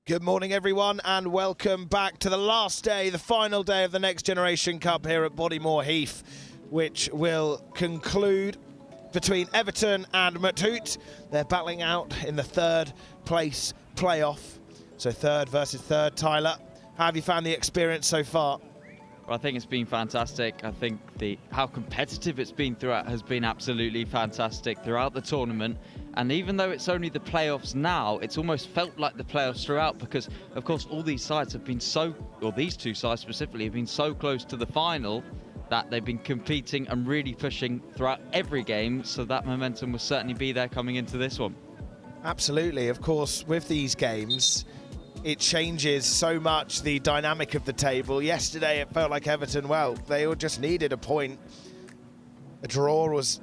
Good morning, everyone, and welcome back to the last day, the final day of the Next Generation Cup here at Bodymoor Heath, which will conclude between Everton and Muthoot. They're battling out in the third place playoff. So third versus third. Tyler, how have you found the experience so far? Well, I think it's been fantastic. I think how competitive it's been throughout has been absolutely fantastic throughout the tournament. And even though it's only the playoffs now, it's almost felt like the playoffs throughout because, of course, all these sides have been or these two sides specifically, have been so close to the final that they've been competing and really pushing throughout every game. So that momentum will certainly be there coming into this one. Absolutely. Of course, with these games, it changes so much the dynamic of the table. Yesterday, it felt like Everton, well, they all just needed a point. A draw was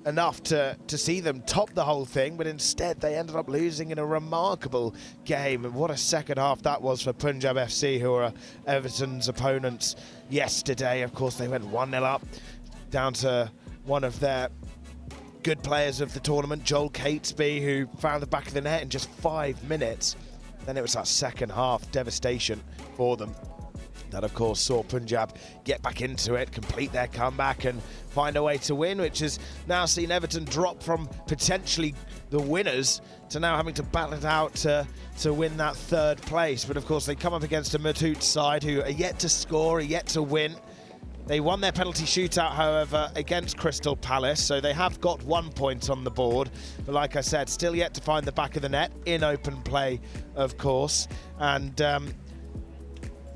enough to see them top the whole thing, but instead they ended up losing in a remarkable game. And what a second half that was for Punjab FC, who are Everton's opponents yesterday. Of course, they went 1-0 up, down to one of their good players of the tournament, Joel Catesby, who found the back of the net in just 5 minutes. Then it was that second half devastation for them that, of course, saw Punjab get back into it, complete their comeback and find a way to win, which has now seen Everton drop from potentially the winners to now having to battle it out to win that third place. But, of course, they come up against a Muthoot side who are yet to score, are yet to win. They won their penalty shootout, however, against Crystal Palace, so they have got 1 point on the board. But like I said, still yet to find the back of the net in open play, of course. And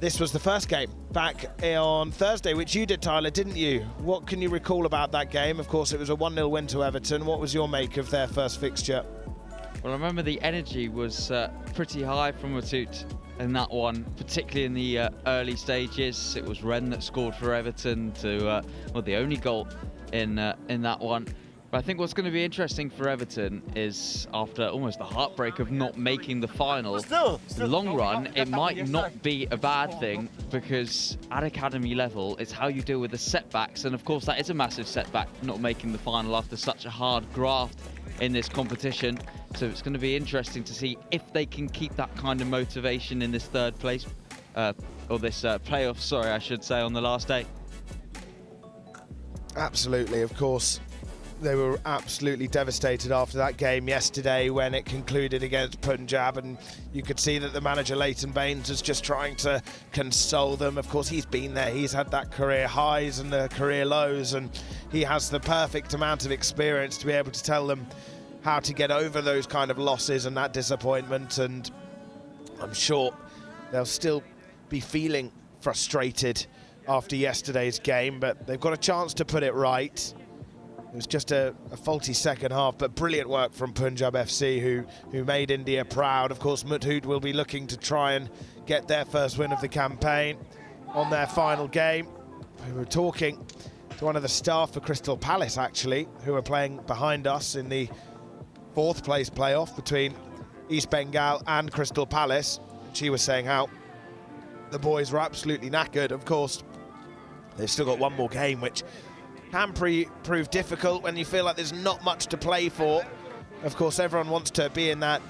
this was the first game back on Thursday, which you did, Tyler, didn't you? What can you recall about that game? Of course, it was a 1-0 win to Everton. What was your make of their first fixture? Well, I remember the energy was pretty high from Muthoot in that one, particularly in the early stages. It was Wren that scored for Everton to, well, the only goal in that one. But I think what's going to be interesting for Everton is, after almost the heartbreak of not making the final, in the long run, it might not be a bad thing, because at academy level, it's how you deal with the setbacks. And of course, that is a massive setback, not making the final after such a hard graft in this competition. So it's going to be interesting to see if they can keep that kind of motivation in this third place, or this playoff, sorry, I should say, on the last day. Absolutely, of course. They were absolutely devastated after that game yesterday when it concluded against Punjab, and you could see that the manager, Leighton Baines, was just trying to console them. Of course, he's been there. He's had that career highs and the career lows, and he has the perfect amount of experience to be able to tell them how to get over those kind of losses and that disappointment. And I'm sure they'll still be feeling frustrated after yesterday's game, but they've got a chance to put it right. It was just a faulty second half, but brilliant work from Punjab FC, who made India proud. Of course, Muthoot will be looking to try and get their first win of the campaign on their final game. We were talking to one of the staff for Crystal Palace, actually, who are playing behind us in the fourth place playoff between East Bengal and Crystal Palace. She was saying how the boys were absolutely knackered. Of course, they've still got one more game, which can prove difficult when you feel like there's not much to play for. Of course, everyone wants to be in that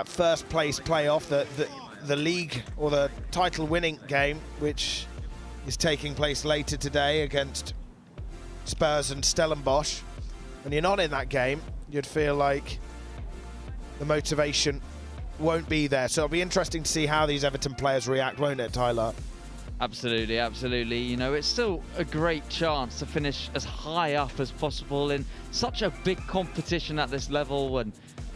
first place playoff, the league or the title winning game, which is taking place later today against Spurs and Stellenbosch. When you're not in that game, you'd feel like the motivation won't be there. So it'll be interesting to see how these Everton players react, won't it, Tyler? Absolutely, absolutely. You know, it's still a great chance to finish as high up as possible in such a big competition at this level, when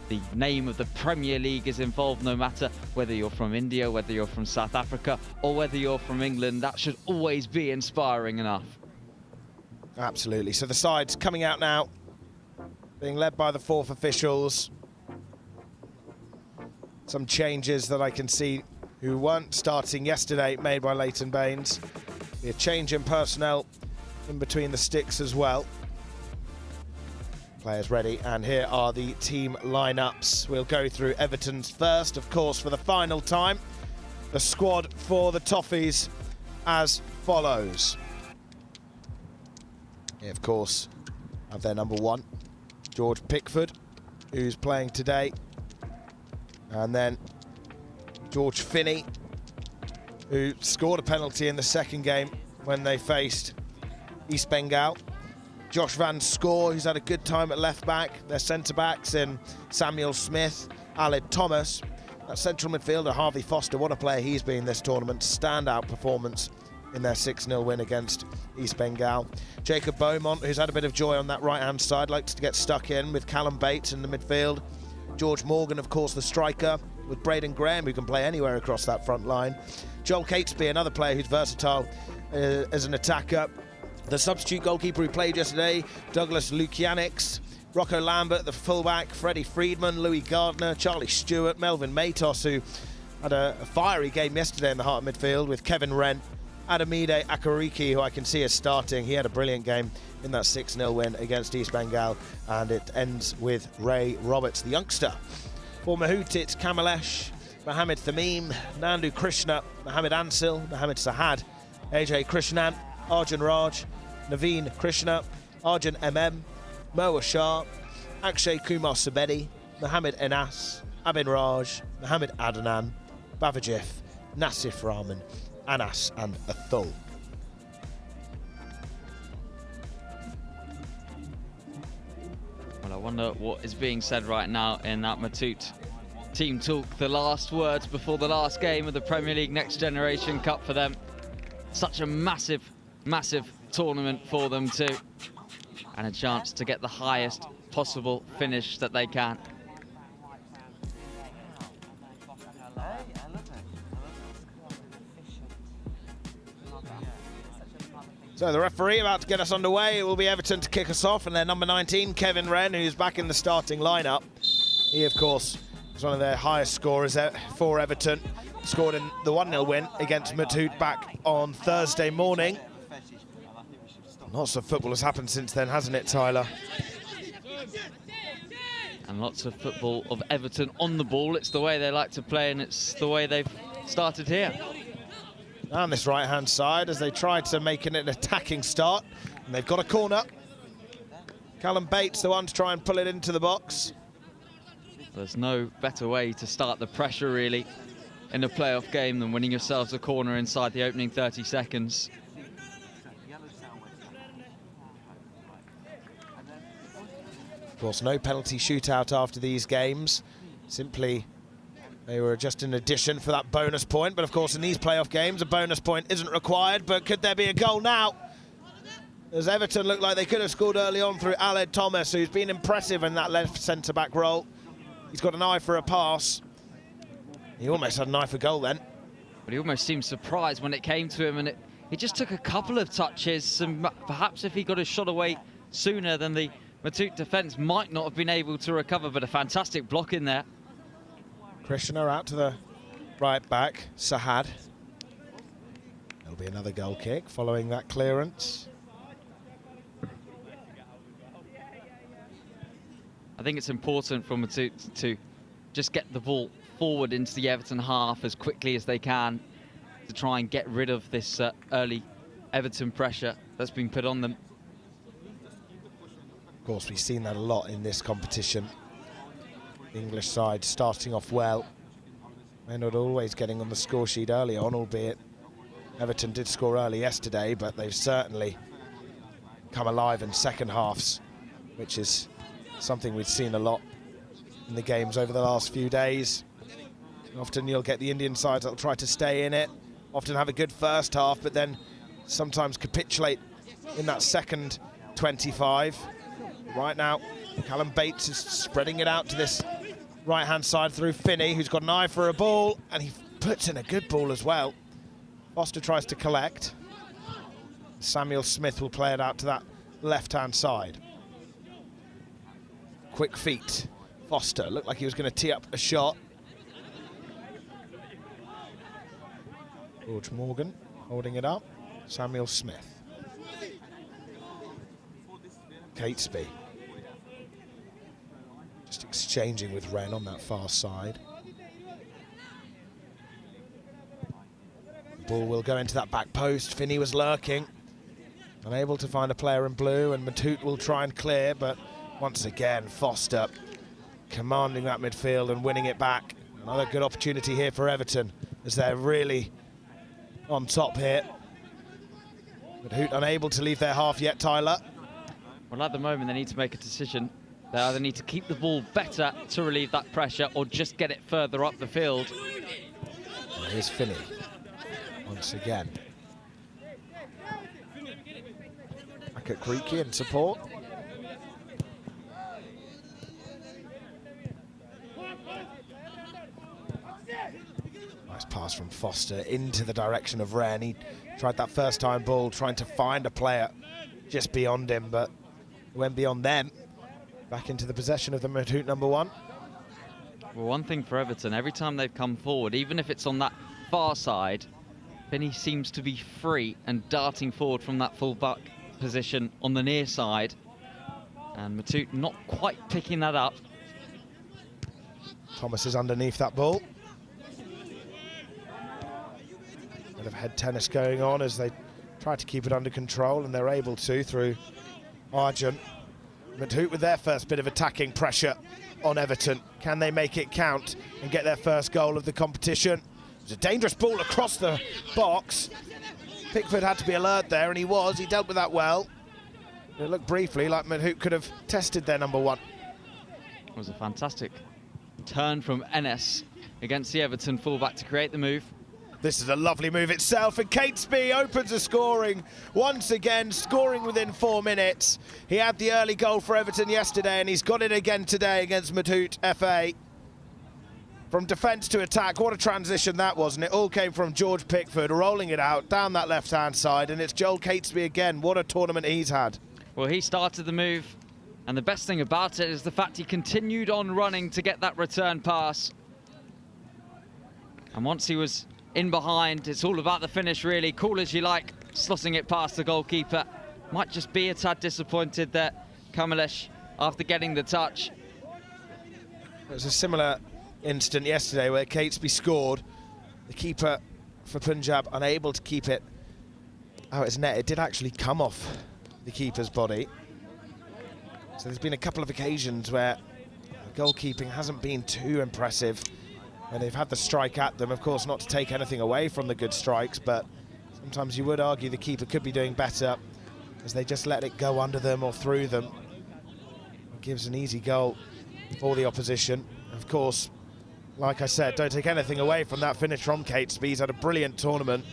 the name of the Premier League is involved. No matter whether you're from India, whether you're from South Africa, or whether you're from England, that should always be inspiring enough. Absolutely. So the sides coming out now, being led by the fourth officials. Some changes that I can see who weren't starting yesterday made by Leighton Baines. A change in personnel in between the sticks as well. Players ready, and here are the team lineups. We'll go through Everton's first, of course, for the final time. The squad for the Toffees as follows. Here, of course, have their number one, George Pickford, who's playing today. And then George Finney, who scored a penalty in the second game when they faced East Bengal. Josh Van Score, who's had a good time at left back. Their centre-backs in Samuel Smith, Aled Thomas. That central midfielder, Harvey Foster, what a player he's been this tournament. Standout performance in their 6-0 win against East Bengal. Jacob Beaumont, who's had a bit of joy on that right-hand side, likes to get stuck in with Callum Bates in the midfield. George Morgan, of course, the striker, with Braden Graham, who can play anywhere across that front line. Joel Catesby, another player who's versatile as an attacker. The substitute goalkeeper who played yesterday, Douglas Lukianix. Rocco Lambert, the fullback, Freddie Friedman, Louis Gardner, Charlie Stewart, Melvin Matos, who had a fiery game yesterday in the heart of midfield with Kevin Wren, Adamide Akariki, who I can see is starting. He had a brilliant game in that 6-0 win against East Bengal, and it ends with Ray Roberts, the youngster. For Muthoot, it's Kamalesh, Mohammed Thamim, Nandu Krishna, Mohammed Ansil, Mohammed Sahad, AJ Krishnan, Arjun Raj, Naveen Krishna, Arjun MM, Mo Shah, Akshay Kumar Sabedi, Mohammed Enas, Abin Raj, Mohammed Adnan, Bavajif, Nasif Rahman, Anas and Athul. Well, I wonder what is being said right now in that Muthoot team talk. The last words before the last game of the Premier League Next Generation Cup for them. Such a massive, massive tournament for them too. And a chance to get the highest possible finish that they can. So the referee about to get us underway. It will be Everton to kick us off, and their number 19, Kevin Wren, who's back in the starting lineup. He, of course, is one of their highest scorers for Everton. Scored in the 1-0 win against Muthoot back on Thursday morning. Lots of football has happened since then, hasn't it, Tyler? And lots of football of Everton on the ball. It's the way they like to play, and it's the way they've started here. Down this right-hand side as they try to make an attacking start. And they've got a corner. Callum Bates, the one to try and pull it into the box. There's no better way to start the pressure, really, in a playoff game than winning yourselves a corner inside the opening 30 seconds. Of course, no penalty shootout after these games. Simply, they were just an addition for that bonus point. But of course, in these playoff games, a bonus point isn't required. But could there be a goal now? As Everton looked like they could have scored early on through Aled Thomas, who's been impressive in that left centre-back role. He's got an eye for a pass. He almost had an eye for goal then. But he almost seemed surprised when it came to him, and it just took a couple of touches. And perhaps if he got his shot away sooner, then the Muthoot defence might not have been able to recover. But a fantastic block in there. Krishna out to the right back, Sahad. There'll be another goal kick following that clearance. I think it's important for Muthoot to just get the ball forward into the Everton half as quickly as they can to try and get rid of this early Everton pressure that's been put on them. Of course, we've seen that a lot in this competition. The English side starting off well. They're not always getting on the score sheet early on, albeit Everton did score early yesterday, but they've certainly come alive in second halves, which is something we've seen a lot in the games over the last few days. Often you'll get the Indian sides that'll try to stay in it, often have a good first half, but then sometimes capitulate in that second 25. Right now, Callum Bates is spreading it out to this right-hand side through Finney, who's got an eye for a ball, and he puts in a good ball as well. Foster tries to collect. Samuel Smith will play it out to that left-hand side. Quick feet. Foster looked like he was going to tee up a shot. George Morgan holding it up. Samuel Smith. Catesby. Just exchanging with Wren on that far side. The ball will go into that back post. Finney was lurking. Unable to find a player in blue, and Muthoot will try and clear, but once again, Foster commanding that midfield and winning it back. Another good opportunity here for Everton, as they're really on top here. Muthoot unable to leave their half yet, Tyler. Well, at the moment, they need to make a decision. They either need to keep the ball better to relieve that pressure or just get it further up the field. And here's Finney once again. back at Creaky in support. Nice pass from Foster into the direction of Wren. He tried that first time ball, trying to find a player just beyond him, but went beyond them. Back into the possession of the Muthoot number 1. Well, one thing for Everton, every time they've come forward, even if it's on that far side, Finney seems to be free and darting forward from that full-back position on the near side. And Muthoot not quite picking that up. Thomas is underneath that ball. Bit of head tennis going on as they try to keep it under control, and they're able to through Argent. Muthoot with their first bit of attacking pressure on Everton. Can they make it count and get their first goal of the competition? It's a dangerous ball across the box. Pickford had to be alert there, and he was. He dealt with that well. It looked briefly like Muthoot could have tested their number 1. It was a fantastic turn from Enes against the Everton fullback to create the move. This is a lovely move itself, and Catesby opens the scoring once again, scoring within 4 minutes. He had the early goal for Everton yesterday, and he's got it again today against Muthoot FA. From defence to attack, what a transition that was, and it all came from George Pickford, rolling it out down that left-hand side, and it's Joel Catesby again. What a tournament he's had. Well, he started the move, and the best thing about it is the fact he continued on running to get that return pass. And once he was in behind, it's all about the finish, really. Cool as you like, slotting it past the goalkeeper. Might just be a tad disappointed that Kamalesh, after getting the touch. It was a similar incident yesterday where Catesby scored. The keeper for Punjab unable to keep it out his net. It did actually come off the keeper's body. So there's been a couple of occasions where the goalkeeping hasn't been too impressive. And they've had the strike at them, of course, not to take anything away from the good strikes, but sometimes you would argue the keeper could be doing better as they just let it go under them or through them. It gives an easy goal for the opposition. Of course, like I said, don't take anything away from that finish from Catesby. He's had a brilliant tournament.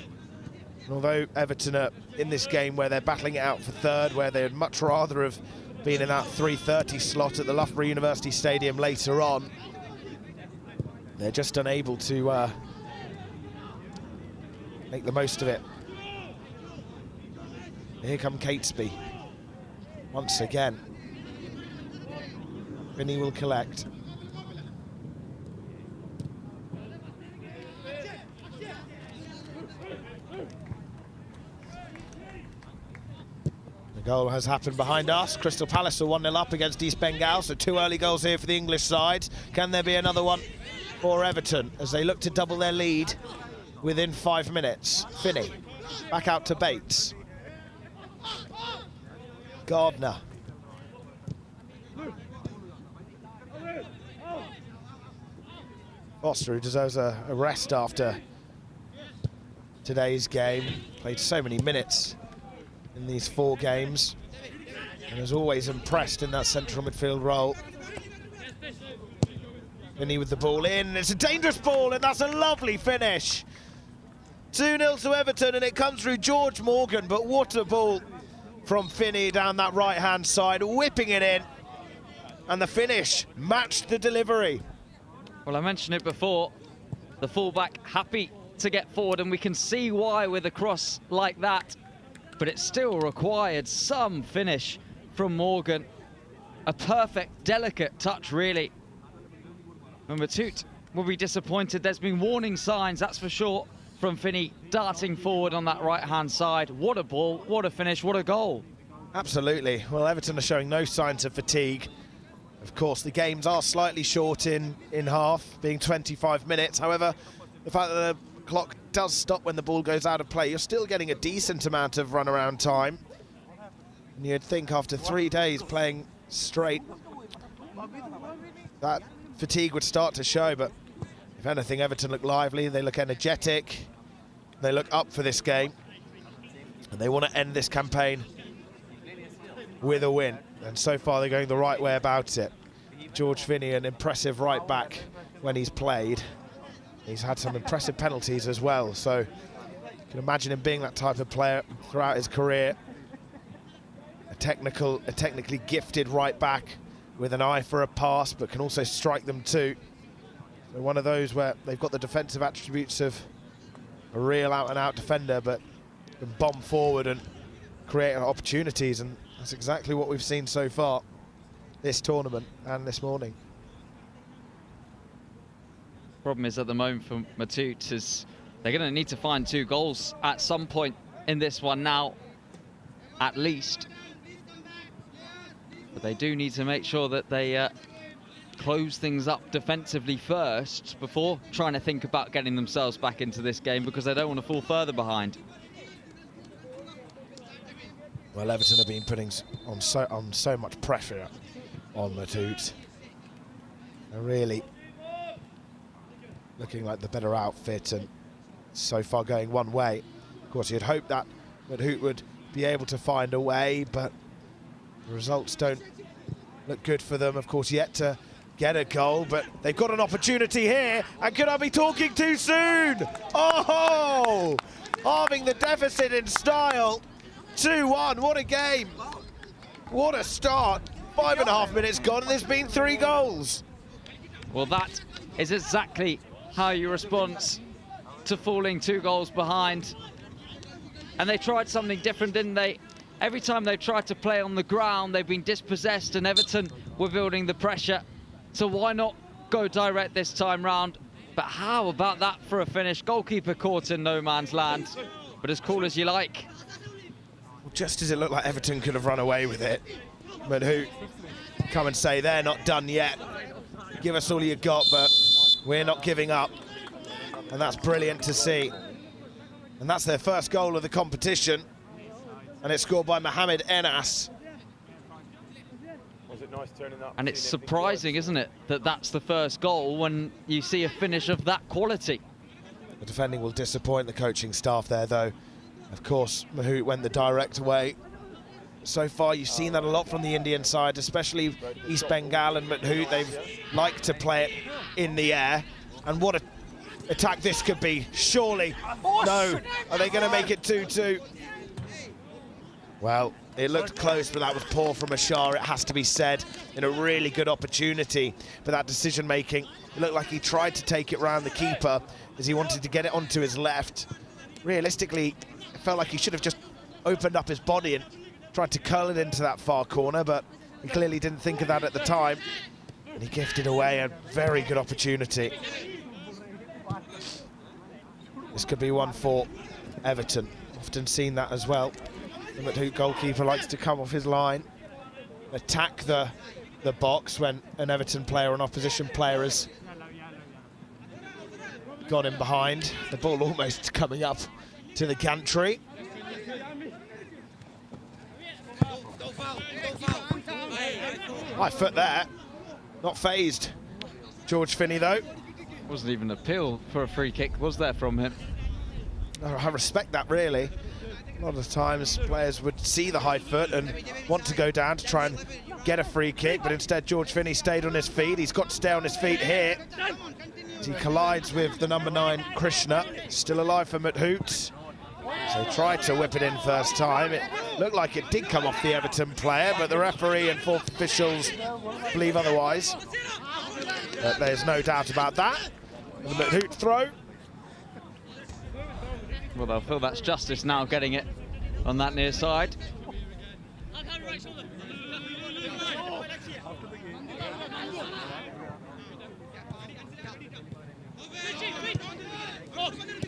And although Everton are in this game where they're battling it out for third, where they'd much rather have been in that 3:30 slot at the Loughborough University Stadium later on, they're just unable to make the most of it. Here come Catesby once again. Finney will collect. The goal has happened behind us. Crystal Palace are 1-0 up against East Bengal, so 2 early goals here for the English side. Can there be another one for Everton as they look to double their lead within 5 minutes? Finney, back out to Bates. Gardner. Foster, who deserves a rest after today's game. Played so many minutes in these 4 games and is always impressed in that central midfield role. Finney with the ball in, it's a dangerous ball, and that's a lovely finish. 2-0 to Everton, and it comes through George Morgan, but what a ball from Finney down that right-hand side, whipping it in, and the finish matched the delivery. Well, I mentioned it before, the fullback happy to get forward, and we can see why with a cross like that, but it still required some finish from Morgan. A perfect, delicate touch, really. And Muthoot will be disappointed. There's been warning signs, that's for sure, from Finney darting forward on that right-hand side. What a ball, what a finish, what a goal. Absolutely. Well, Everton are showing no signs of fatigue. Of course, the games are slightly short in half, being 25 minutes. However, the fact that the clock does stop when the ball goes out of play, you're still getting a decent amount of run-around time. And you'd think after 3 days playing straight, that fatigue would start to show, but if anything, Everton look lively, they look energetic, they look up for this game, and they want to end this campaign with a win, and so far they're going the right way about it. George Finney, an impressive right back when he's played. He's had some impressive penalties as well, so you can imagine him being that type of player throughout his career. technically gifted right back with an eye for a pass, but can also strike them too. So one of those where they've got the defensive attributes of a real out-and-out defender, but can bomb forward and create opportunities, and that's exactly what we've seen so far this tournament and this morning. Problem is at the moment for Muthoot is they're going to need to find 2 goals at some point in this one now, at least. But they do need to make sure that they close things up defensively first before trying to think about getting themselves back into this game, because they don't want to fall further behind. Well, Everton have been putting on so much pressure on Muthoot. They're really looking like the better outfit, and so far going one way. Of course, you'd hope that Muthoot would be able to find a way, but the results don't look good for them. Of course, yet to get a goal, but they've got an opportunity here, and could I be talking too soon? Oh, halving the deficit in style. 2-1, what a game. What a start. 5.5 minutes gone, and there's been 3 goals. Well, that is exactly how you respond to falling 2 goals behind. And they tried something different, didn't they? Every time they've tried to play on the ground, they've been dispossessed, and Everton were building the pressure. So why not go direct this time round? But how about that for a finish? Goalkeeper caught in no man's land, but as cool as you like. Just as it looked like Everton could have run away with it, Muthoot come and say they're not done yet. Give us all you got, but we're not giving up. And that's brilliant to see. And that's their first goal of the competition. And it's scored by Mohamed Enas. And it's surprising, isn't it, that that's the first goal when you see a finish of that quality. The defending will disappoint the coaching staff there, though. Of course, Muthoot went the direct way. So far, you've seen that a lot from the Indian side, especially East Bengal and Muthoot. They've liked to play it in the air. And what an attack this could be. Surely, no. Are they going to make it 2-2? Well, it looked close, but that was poor from Ashar, it has to be said, in a really good opportunity. But that decision-making, it looked like he tried to take it round the keeper as he wanted to get it onto his left. Realistically, it felt like he should have just opened up his body and tried to curl it into that far corner, but he clearly didn't think of that at the time. And he gifted away a very good opportunity. This could be one for Everton. Often seen that as well. The Muthoot goalkeeper likes to come off his line, attack the box when an Everton player or an opposition player has got him behind. The ball almost coming up to the gantry. Right foot there, not phased. George Finney though. Wasn't even an appeal for a free kick, was there, from him? I respect that, really. A lot of times players would see the high foot and want to go down to try and get a free kick, but instead George Finney stayed on his feet. He's got to stay on his feet here. As he collides with the number 9, Krishna. Still alive for Muthoot. So tried to whip it in first time. It looked like it did come off the Everton player, but the referee and 4th officials believe otherwise. But there's no doubt about that. The Muthoot throw. Well, they'll feel that's justice now, getting it on that near side.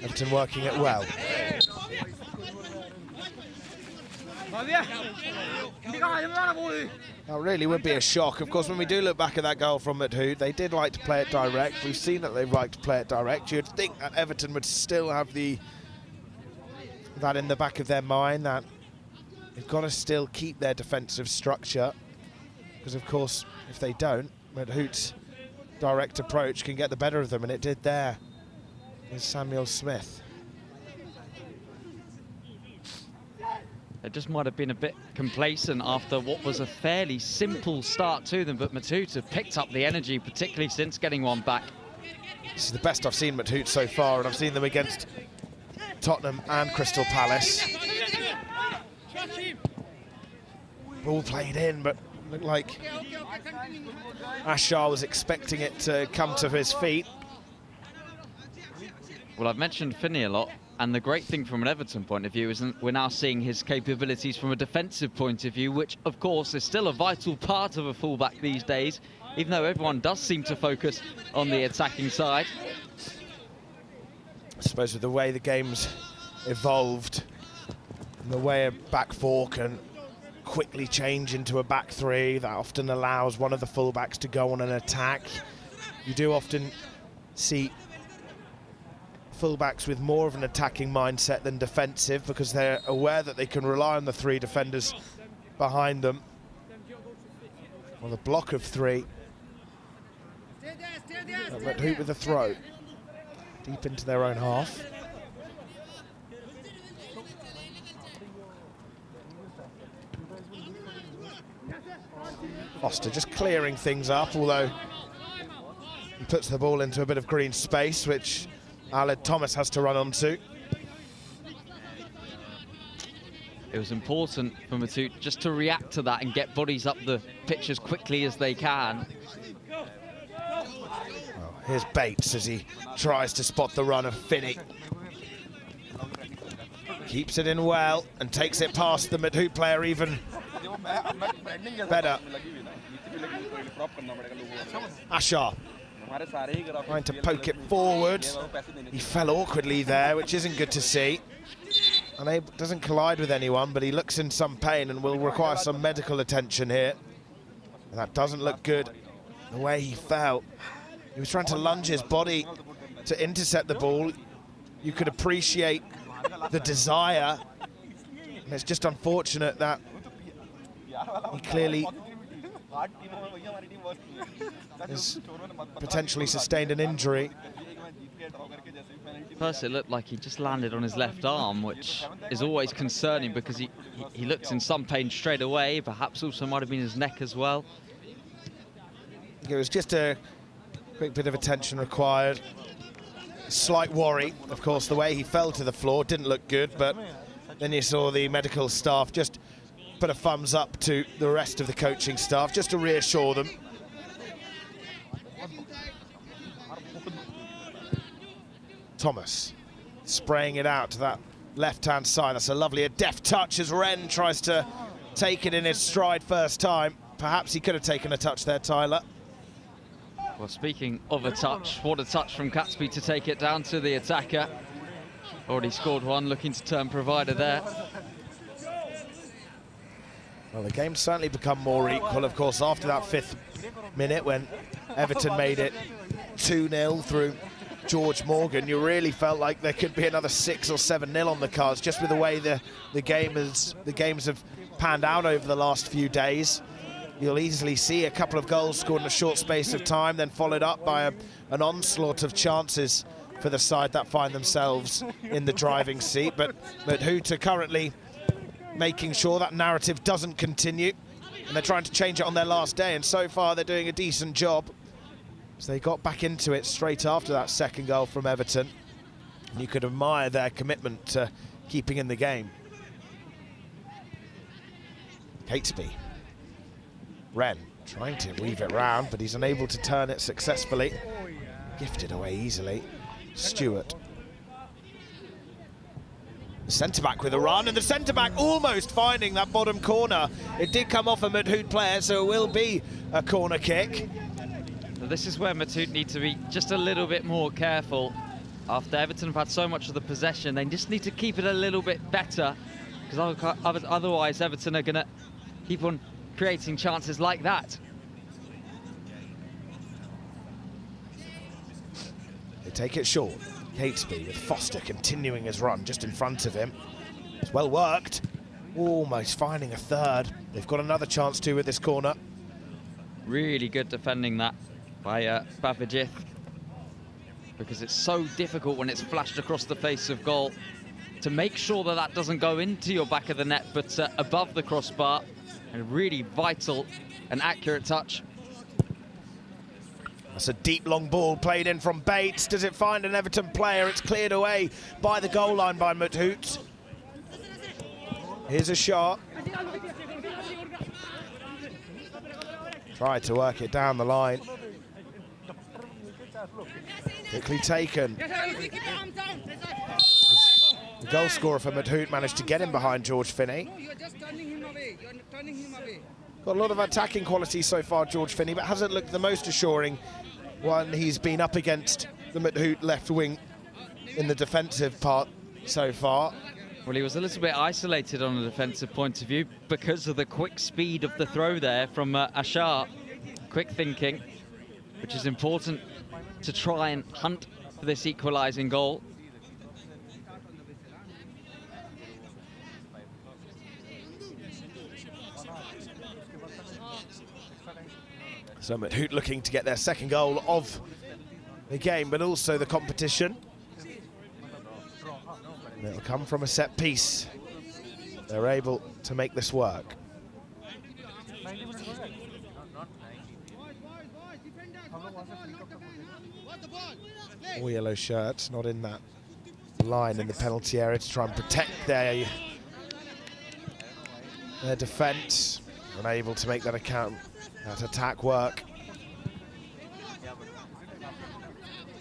Everton working it well. That really would be a shock. Of course, when we do look back at that goal from Muthoot, they did like to play it direct. We've seen that they've liked to play it direct. You'd think that Everton would still have that in the back of their mind, that they've got to still keep their defensive structure, because of course if they don't, Muthoot's direct approach can get the better of them, and it did there. Here's Samuel Smith. They just might have been a bit complacent after what was a fairly simple start to them, but Muthoot have picked up the energy, particularly since getting one back. This is the best I've seen Muthoot so far, and I've seen them against Tottenham and Crystal Palace. ball played in, but looked like Ashar was expecting it to come to his feet. Well, I've mentioned Finney a lot, and the great thing from an Everton point of view is we're now seeing his capabilities from a defensive point of view, which, of course, is still a vital part of a fullback these days, even though everyone does seem to focus on the attacking side. I suppose with the way the game's evolved, and the way a back four can quickly change into a back three, that often allows one of the fullbacks to go on an attack. You do often see fullbacks with more of an attacking mindset than defensive, because they're aware that they can rely on the three defenders behind them. Well, the block of three. Muthoot with a throw deep into their own half. Foster just clearing things up, although he puts the ball into a bit of green space, which Aled Thomas has to run onto. It was important for Muthoot just to react to that and get bodies up the pitch as quickly as they can. Well, here's Bates as he tries to spot the run of Finney. Keeps it in well and takes it past the Muthoot player even better. Ashar trying to poke it forward. He fell awkwardly there, which isn't good to see. Doesn't collide with anyone, but he looks in some pain and will require some medical attention here. And that doesn't look good, the way he fell. He was trying to lunge his body to intercept the ball. You could appreciate the desire. And it's just unfortunate that he clearly has potentially sustained an injury. First, it looked like he just landed on his left arm, which is always concerning because he looks in some pain straight away. Perhaps also might have been his neck as well. It was just a quick bit of attention required. Slight worry, of course, the way he fell to the floor didn't look good, but then you saw the medical staff just put a thumbs up to the rest of the coaching staff just to reassure them. Thomas spraying it out to that left-hand side. That's a lovely, a deft touch as Wren tries to take it in his stride first time. Perhaps he could have taken a touch there, Tyler. Well, speaking of a touch, what a touch from Catsby to take it down to the attacker. Already scored one, looking to turn provider there. Well, the game's certainly become more equal, of course, after that 5th minute when Everton made it 2-0 through George Morgan. You really felt like there could be another 6 or 7-0 on the cards, just with the way the games have panned out over the last few days. You'll easily see a couple of goals scored in a short space of time, then followed up by an onslaught of chances for the side that find themselves in the driving seat. But Muthoot are currently making sure that narrative doesn't continue, and they're trying to change it on their last day, and so far they're doing a decent job. So they got back into it straight after that second goal from Everton, and you could admire their commitment to keeping in the game. Catesby. Wren trying to weave it round, but he's unable to turn it successfully. Gifted away easily. Stewart. The centre-back with a run, and the centre-back almost finding that bottom corner. It did come off a Muthoot player, so it will be a corner kick. So this is where Muthoot need to be just a little bit more careful. After Everton have had so much of the possession, they just need to keep it a little bit better, because otherwise Everton are going to keep on creating chances like that. They take it short. Catesby with Foster continuing his run just in front of him. It's well worked. Almost finding a third. They've got another chance too with this corner. Really good defending that by Babajith, because it's so difficult when it's flashed across the face of goal to make sure that that doesn't go into your back of the net, but above the crossbar. A really vital and accurate touch. That's a deep long ball played in from Bates. Does it find an Everton player? It's cleared away by the goal line by Muthoot. Here's a shot. Tried to work it down the line. Quickly taken. The goal scorer for Muthoot managed to get him behind George Finney. Got a lot of attacking quality so far, George Finney, but hasn't looked the most assuring when he's been up against the Muthoot left wing in the defensive part so far. Well, he was a little bit isolated on a defensive point of view because of the quick speed of the throw there from Ashar. Quick thinking, which is important to try and hunt for this equalising goal. So Muthoot looking to get their second goal of the game, but also the competition. And it'll come from a set piece. They're able to make this work. All yellow shirts, not in that line in the penalty area to try and protect their defence. Unable to make that attack work.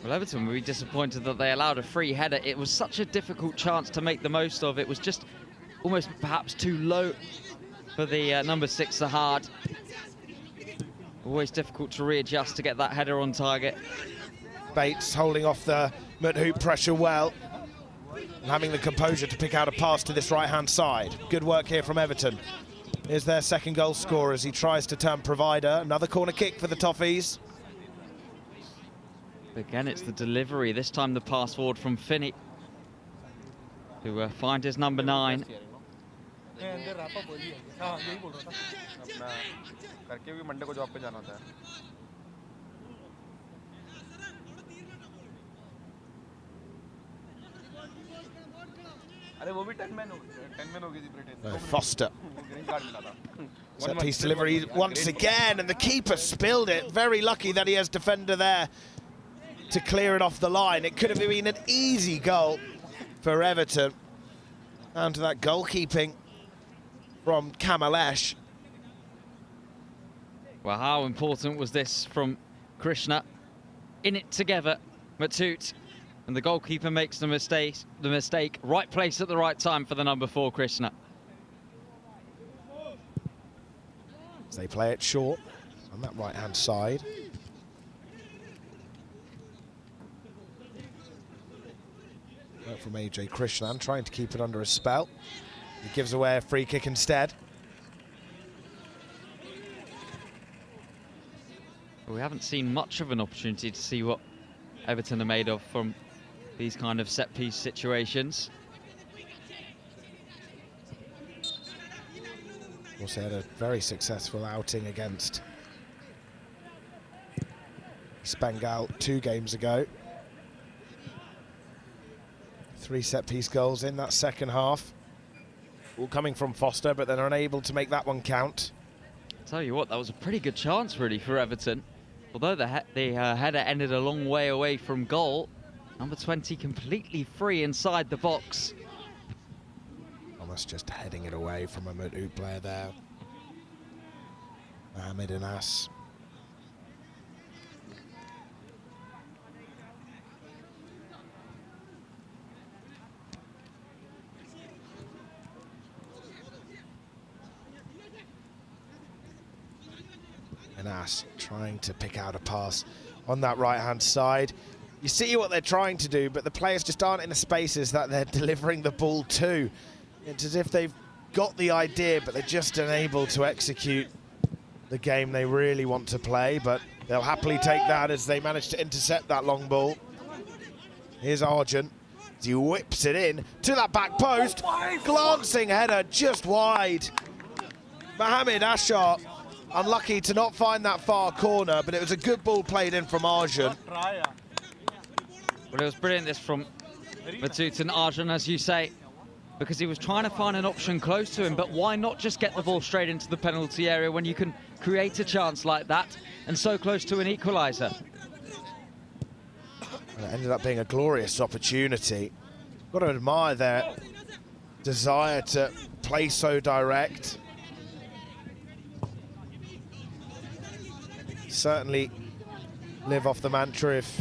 Well, Everton will be disappointed that they allowed a free header. It was such a difficult chance to make the most of. It was just almost perhaps too low for the number 6, Sahad. Always difficult to readjust to get that header on target. Bates holding off the Muthoot pressure well and having the composure to pick out a pass to this right-hand side. Good work here from Everton. Here's their second goal scorer as he tries to turn provider. Another corner kick for the Toffees. Again, it's the delivery. This time the pass forward from Finney to find his number 9. Foster. Set piece delivery once again, and the keeper spilled it. Very lucky that he has defender there to clear it off the line. It could have been an easy goal for Everton. Down to that goalkeeping from Kamalesh. Well, how important was this from Krishna? In it together, Muthoot, and the goalkeeper makes the mistake. Right place at the right time for the number 4, Krishna. As they play it short on that right-hand side. Work from AJ Krishnan, trying to keep it under a spell. He gives away a free kick instead. We haven't seen much of an opportunity to see what Everton are made of from these kind of set-piece situations. Also had a very successful outing against Spangal 2 games ago. 3 set-piece goals in that second half. All coming from Foster, but they're unable to make that one count. I'll tell you what, that was a pretty good chance, really, for Everton. Although the header ended a long way away from goal, number 20 completely free inside the box. Almost just heading it away from a Muthoot player there. Mohamed Anas. Anas trying to pick out a pass on that right-hand side. You see what they're trying to do, but the players just aren't in the spaces that they're delivering the ball to. It's as if they've got the idea, but they're just unable to execute the game they really want to play, but they'll happily take that as they manage to intercept that long ball. Here's Arjun as he whips it in to that back post. Glancing header just wide. Mohamed Ashar unlucky to not find that far corner, but it was a good ball played in from Arjun. Well, it was brilliant this from Muthoot and Arjun, as you say, because he was trying to find an option close to him, but why not just get the ball straight into the penalty area when you can create a chance like that and so close to an equaliser? It ended up being a glorious opportunity. Got to admire their desire to play so direct. certainly live off the mantra, if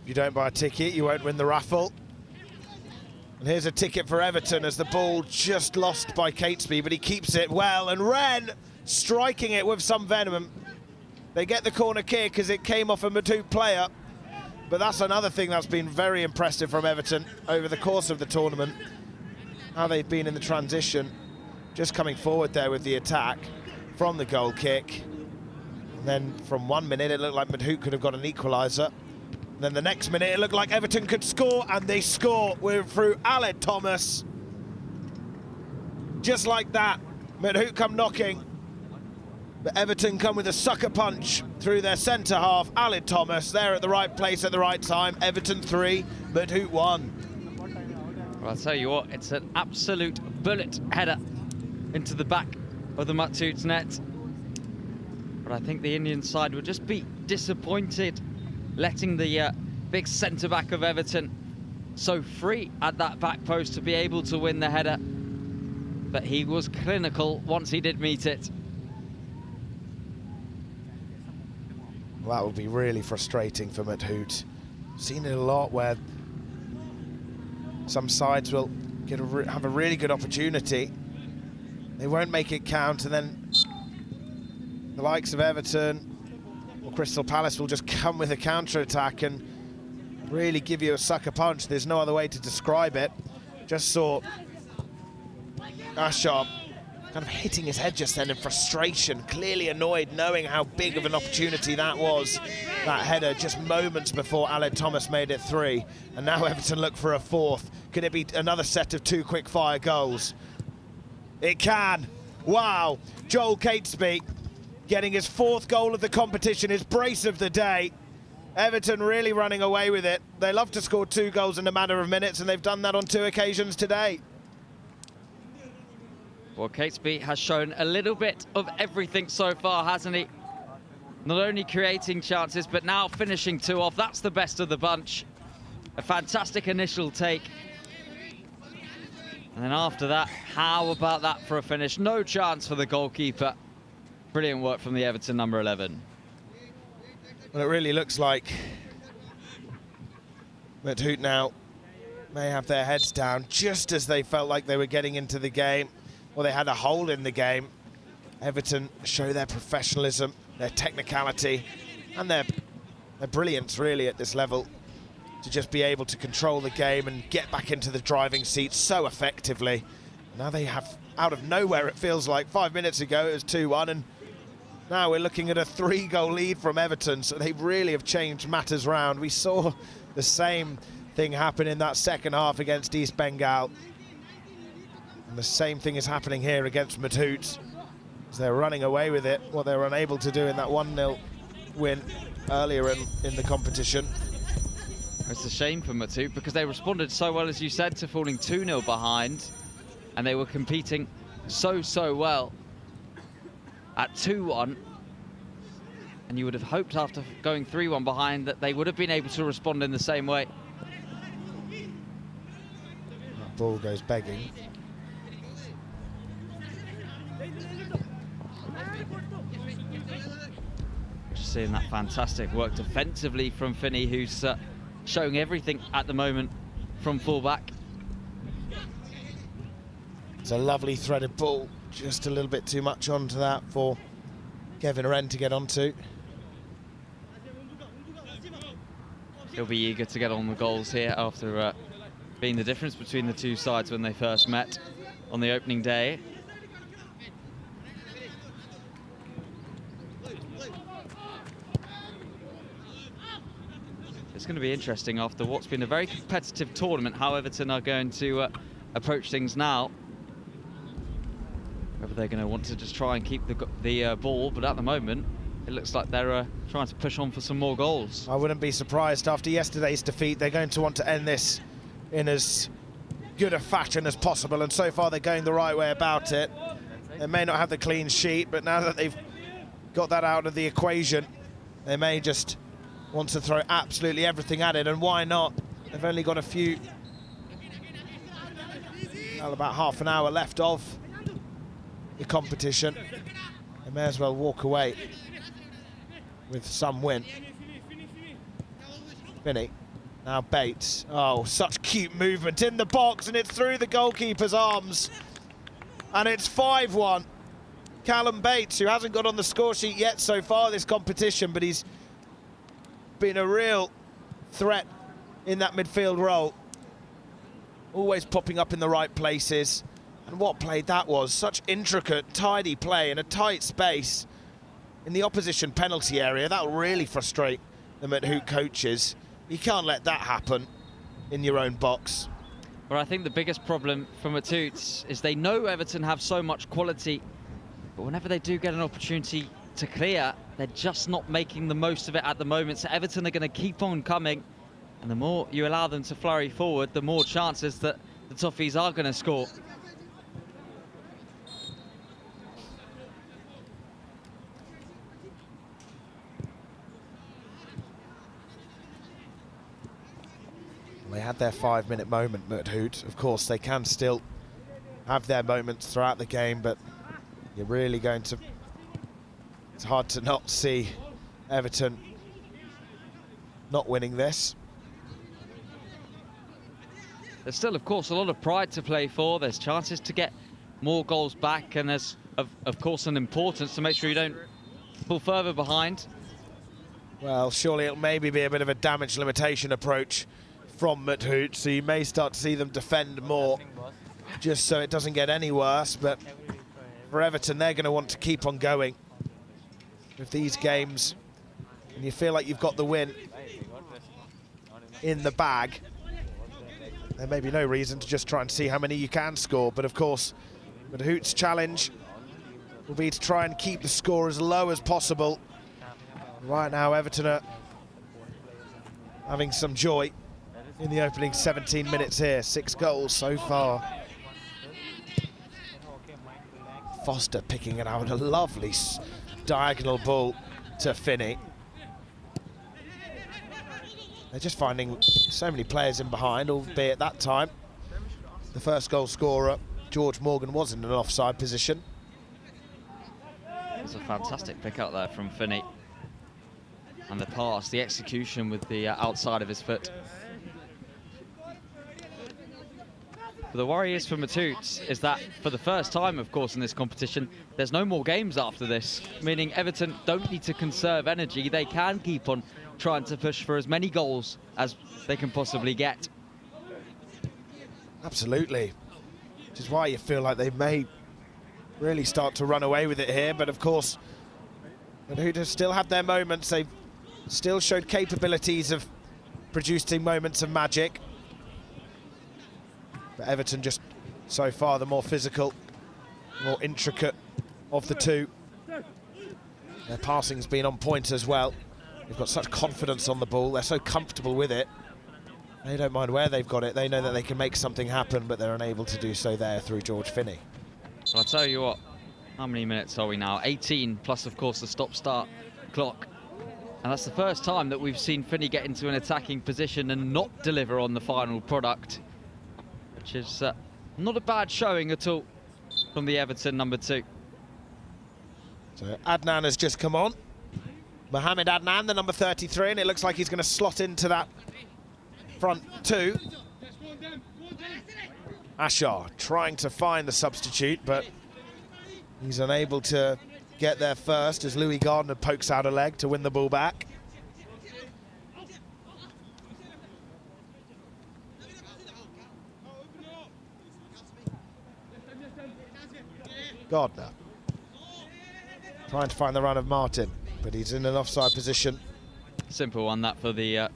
you don't buy a ticket, you won't win the raffle. And here's a ticket for Everton as the ball just lost by Catesby, but he keeps it well. And Wren striking it with some venom. They get the corner kick as it came off a Muthoot player. But that's another thing that's been very impressive from Everton over the course of the tournament. How they've been in the transition, just coming forward there with the attack from the goal kick. And then from 1 minute, it looked like Muthoot could have got an equaliser. Then the next minute, it looked like Everton could score, and they score through Aled Thomas. Just like that, Muthoot come knocking. But Everton come with a sucker punch through their centre half. Aled Thomas there at the right place at the right time. Everton 3, Muthoot 1. Well, I'll tell you what, it's an absolute bullet header into the back of the Muthoot's net. But I think the Indian side would just be disappointed letting the big centre-back of Everton so free at that back post to be able to win the header. But he was clinical once he did meet it. Well, that would be really frustrating for Muthoot. Seen it a lot where some sides will have a really good opportunity. They won't make it count, and then the likes of Everton or Crystal Palace will just come with a counter-attack and really give you a sucker punch. There's no other way to describe it. Just saw Ashar kind of hitting his head just then in frustration, clearly annoyed, knowing how big of an opportunity that was. That header just moments before Aled Thomas made it 3. And now Everton look for a 4th. Could it be another set of 2 quick-fire goals? It can. Wow. Joel Catesby getting his 4th goal of the competition, his brace of the day. Everton really running away with it. They love to score 2 goals in a matter of minutes, and they've done that on 2 occasions today. Well, Catesby has shown a little bit of everything so far, hasn't he? Not only creating chances, but now finishing 2 off. That's the best of the bunch. A fantastic initial take. And then after that, how about that for a finish? No chance for the goalkeeper. Brilliant work from the Everton number 11. Well, it really looks like Muthoot now may have their heads down just as they felt like they were getting into the game, or they had a hole in the game. Everton show their professionalism, their technicality, and their brilliance really at this level to just be able to control the game and get back into the driving seat so effectively. Now they have, out of nowhere, it feels like 5 minutes ago it was 2-1, and now we're looking at a 3-goal lead from Everton, so they really have changed matters round. We saw the same thing happen in that second half against East Bengal. And the same thing is happening here against Muthoot, as they're running away with it, what they were unable to do in that 1-0 win earlier in the competition. It's a shame for Muthoot because they responded so well, as you said, to falling 2-0 behind, and they were competing so well at 2-1, and you would have hoped after going 3-1 behind that they would have been able to respond in the same way. That ball goes begging. Just seeing that fantastic work defensively from Finney, who's showing everything at the moment from fullback. It's a lovely threaded ball, just a little bit too much onto that for Kevin Wren to get onto. He'll be eager to get on the goals here after being the difference between the 2 sides when they first met on the opening day. It's going to be interesting after what's been a very competitive tournament how Everton are going to approach things now. Whether they're going to want to just try and keep the ball, but at the moment it looks like they're trying to push on for some more goals. I wouldn't be surprised after yesterday's defeat. They're going to want to end this in as good a fashion as possible, and so far they're going the right way about it. They may not have the clean sheet, but now that they've got that out of the equation, they may just want to throw absolutely everything at it, and why not? They've only got about half an hour left of the competition. They may as well walk away with some win. Finney, now Bates. Oh, such cute movement in the box, and it's through the goalkeeper's arms. And it's 5-1. Callum Bates, who hasn't got on the score sheet yet so far this competition, but he's been a real threat in that midfield role. Always popping up in the right places. And what play that was. Such intricate, tidy play in a tight space in the opposition penalty area. That'll really frustrate the Muthoot coaches. You can't let that happen in your own box. But I think the biggest problem for Muthoot is they know Everton have so much quality, but whenever they do get an opportunity to clear, they're just not making the most of it at the moment. So Everton are going to keep on coming, and the more you allow them to flurry forward, the more chances that the Toffees are going to score. They had their 5-minute moment, Muthoot. Of course, they can still have their moments throughout the game, but you're really going to... It's hard to not see Everton not winning this. There's still, of course, a lot of pride to play for. There's chances to get more goals back, and there's, of course, an importance to make sure you don't fall further behind. Well, surely it'll maybe be a bit of a damage limitation approach from Muthoot, so you may start to see them defend more, just so it doesn't get any worse. But for Everton, they're going to want to keep on going with these games, and you feel like you've got the win in the bag. There may be no reason to just try and see how many you can score, but of course, Muthoot's challenge will be to try and keep the score as low as possible. Right now, Everton are having some joy in the opening 17 minutes here. 6 goals so far. Foster picking it out, a lovely diagonal ball to Finney. They're just finding so many players in behind, albeit that time the first goal scorer, George Morgan, was in an offside position. It was a fantastic pick out there from Finney. And the pass, the execution with the outside of his foot. But the worry is for Muthoot is that for the first time, of course, in this competition, there's no more games after this, meaning Everton don't need to conserve energy. They can keep on trying to push for as many goals as they can possibly get. Absolutely. Which is why you feel like they may really start to run away with it here. But of course, Muthoot have still had their moments. They've still showed capabilities of producing moments of magic. But Everton just so far the more physical, more intricate of the two. Their passing's been on point as well. They've got such confidence on the ball. They're so comfortable with it. They don't mind where they've got it. They know that they can make something happen, but they're unable to do so there through George Finney. Well, I'll tell you what, how many minutes are we now? 18, plus, of course, the stop-start clock. And that's the first time that we've seen Finney get into an attacking position and not deliver on the final product, which is not a bad showing at all from the Everton number 2. So Adnan has just come on. Mohamed Adnan, the number 33, and it looks like he's going to slot into that front 2. Ashar trying to find the substitute, but he's unable to get there first as Louis Gardner pokes out a leg to win the ball back. Gardner trying to find the run of Martin, but he's in an offside position. Simple one, that, for the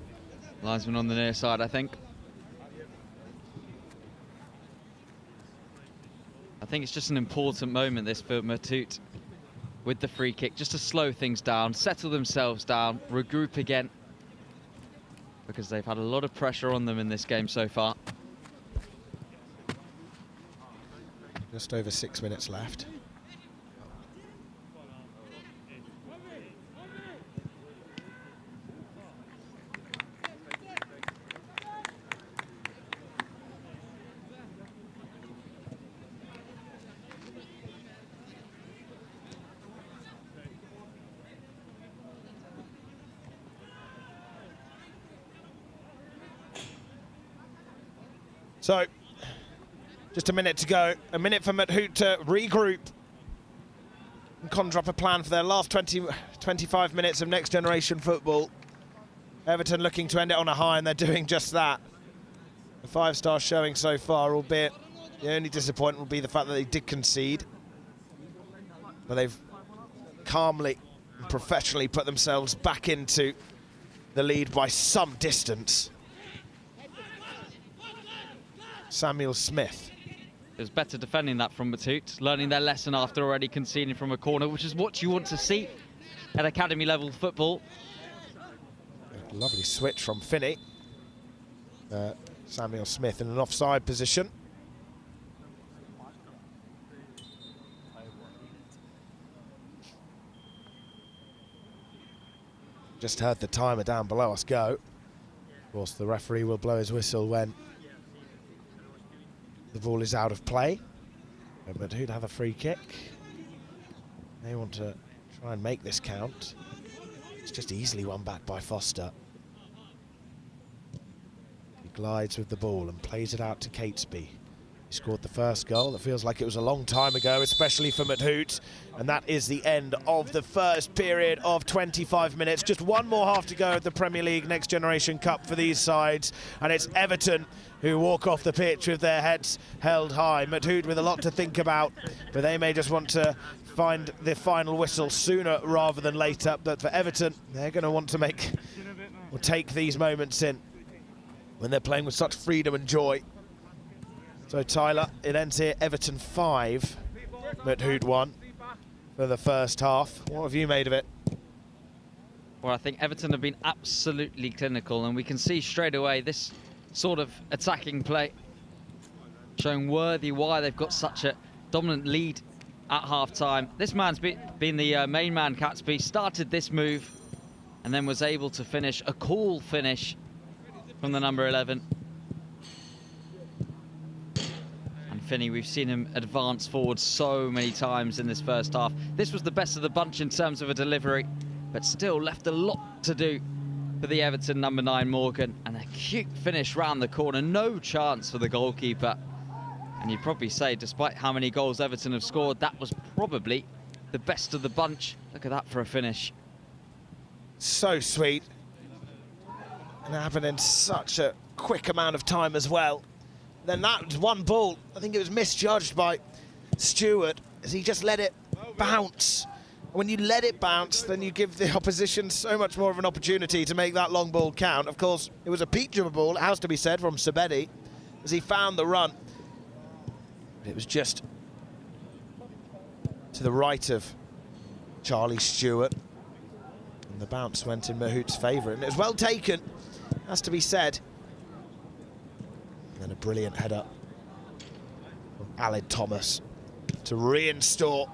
linesman on the near side, I think. I think it's just an important moment, this, for Muthoot with the free kick, just to slow things down, settle themselves down, regroup again, because they've had a lot of pressure on them in this game so far. Just over 6 minutes left. So, just a minute to go. A minute for Muthoot to regroup and conjure up a plan for their last 25 minutes of next generation football. Everton looking to end it on a high, and they're doing just that. A 5-star showing so far, albeit the only disappointment will be the fact that they did concede. But they've calmly and professionally put themselves back into the lead by some distance. Samuel Smith. It was better defending that from Muthoot, learning their lesson after already conceding from a corner, which is what you want to see at academy level football. A lovely switch from Finney. Samuel Smith in an offside position. Just heard the timer down below us go. Of course, the referee will blow his whistle when the ball is out of play. But who'd have a free kick? They want to try and make this count. It's just easily won back by Foster. He glides with the ball and plays it out to Catesby. He scored the first goal. It feels like it was a long time ago, especially for Muthoot. And that is the end of the first period of 25 minutes. Just one more half to go at the Premier League Next Generation Cup for these sides. And it's Everton who walk off the pitch with their heads held high. Muthoot with a lot to think about, but they may just want to find the final whistle sooner rather than later. But for Everton, they're going to want to make or take these moments in when they're playing with such freedom and joy. So Tyler, it ends here, Everton 5, Muthoot 1 for the first half. What have you made of it? Well, I think Everton have been absolutely clinical, and we can see straight away this sort of attacking play showing Worthy why they've got such a dominant lead at half-time. This man's been the main man, Catesby, started this move and then was able to finish a cool finish from the number 11. Finney, we've seen him advance forward so many times in this first half. This was the best of the bunch in terms of a delivery, but still left a lot to do for the Everton number 9 Morgan. And a cute finish round the corner, no chance for the goalkeeper. And you'd probably say, despite how many goals Everton have scored, that was probably the best of the bunch. Look at that for a finish. So sweet. And it happened in such a quick amount of time as well. Then that one ball, I think it was misjudged by Stewart, as he just let it bounce. When you let it bounce, then you give the opposition so much more of an opportunity to make that long ball count. Of course, it was a peach of a ball, it has to be said, from Sabedi, as he found the run. It was just to the right of Charlie Stewart. And the bounce went in Muthoot's favour, and it was well taken, has to be said. And a brilliant header from Aled Thomas to reinstore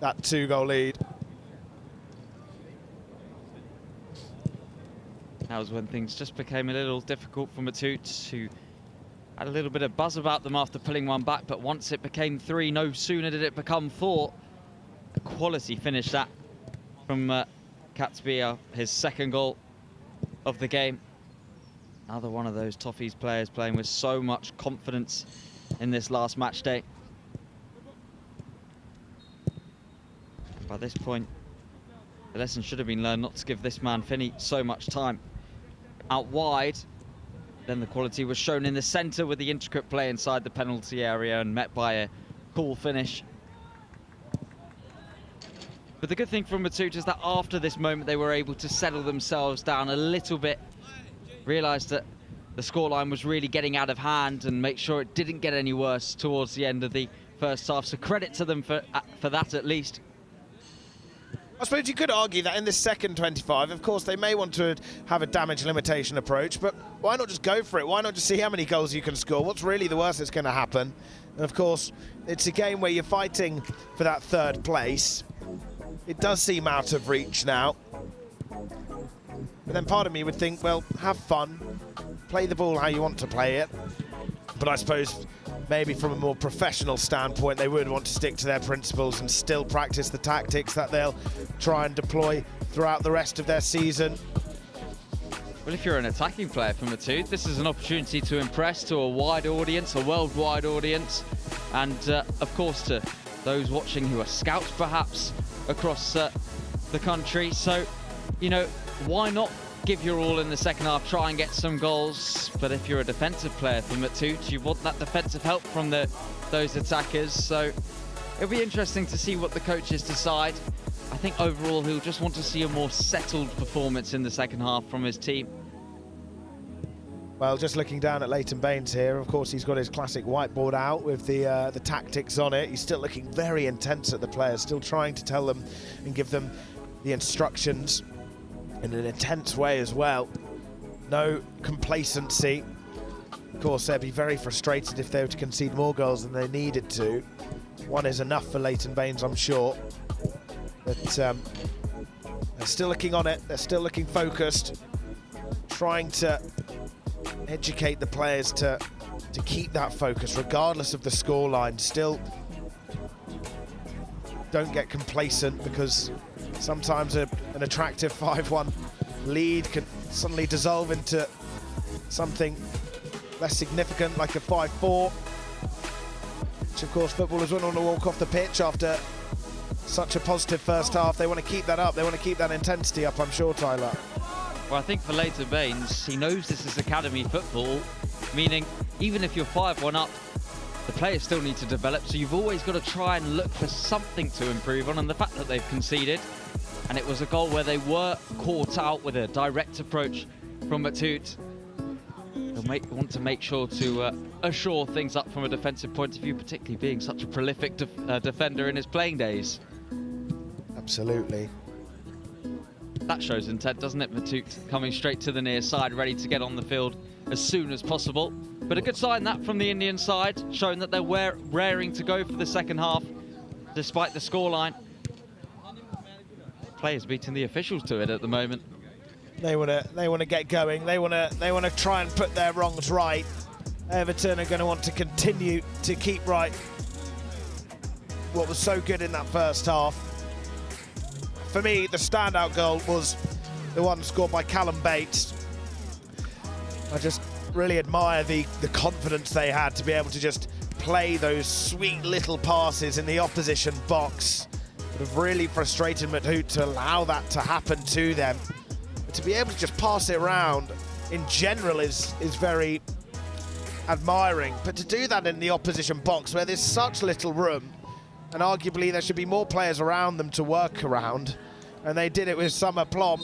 that 2-goal lead. That was when things just became a little difficult for Muthoot, who had a little bit of buzz about them after pulling one back, but once it became 3, no sooner did it become 4. A quality finish that from Catesby, his second goal of the game. Another one of those Toffees players playing with so much confidence in this last match day. By this point, the lesson should have been learned not to give this man Finney so much time out wide. Then the quality was shown in the centre with the intricate play inside the penalty area and met by a cool finish. But the good thing from Muthoot is that after this moment they were able to settle themselves down a little bit, realised that the scoreline was really getting out of hand and make sure it didn't get any worse towards the end of the first half. So credit to them for that at least. I suppose you could argue that in this second 25, of course, they may want to have a damage limitation approach, but why not just go for it? Why not just see how many goals you can score? What's really the worst that's going to happen? And of course, it's a game where you're fighting for that third place. It does seem out of reach now. But then part of me would think, well, have fun, play the ball how you want to play it. But I suppose maybe from a more professional standpoint, they would want to stick to their principles and still practice the tactics that they'll try and deploy throughout the rest of their season. Well, if you're an attacking player from Muthoot, this is an opportunity to impress to a wide audience, a worldwide audience, and of course to those watching who are scouts perhaps across the country. So, you know, why not give your all in the second half, try and get some goals? But if you're a defensive player for Muthoot, you want that defensive help from those attackers. So it'll be interesting to see what the coaches decide. I think overall he'll just want to see a more settled performance in the second half from his team. Well, just looking down at Leighton Baines here, of course he's got his classic whiteboard out with the tactics on it. He's still looking very intense at the players, still trying to tell them and give them the instructions in an intense way as well. No complacency. Of course, they'd be very frustrated if they were to concede more goals than they needed to. One is enough for Leighton Baines, I'm sure. But they're still looking on it, they're still looking focused, trying to educate the players to keep that focus regardless of the scoreline. Still don't get complacent, because sometimes an attractive 5-1 lead can suddenly dissolve into something less significant, like a 5-4, which of course footballers wouldn't want to walk off the pitch after such a positive first half. They want to keep that up, they want to keep that intensity up, I'm sure, Tyler. Well, I think for Leighton Baines, he knows this is academy football, meaning even if you're 5-1 up, the players still need to develop, so you've always got to try and look for something to improve on, and the fact that they've conceded, and it was a goal where they were caught out with a direct approach from Muthoot, they'll want to make sure to assure things up from a defensive point of view, particularly being such a prolific defender in his playing days. Absolutely. That shows intent, doesn't it? Muthoot coming straight to the near side, ready to get on the field as soon as possible. But a good sign that from the Indian side, showing that they're raring to go for the second half, despite the scoreline. Players beating the officials to it at the moment. They want to get going. They want to try and put their wrongs right. Everton are going to want to continue to keep right what was so good in that first half. For me, the standout goal was the one scored by Callum Bates. I just really admire the confidence they had to be able to just play those sweet little passes in the opposition box. It would have really frustrated Muthoot to allow that to happen to them. But to be able to just pass it around in general is very admiring. But to do that in the opposition box where there's such little room, and arguably there should be more players around them to work around, and they did it with some aplomb.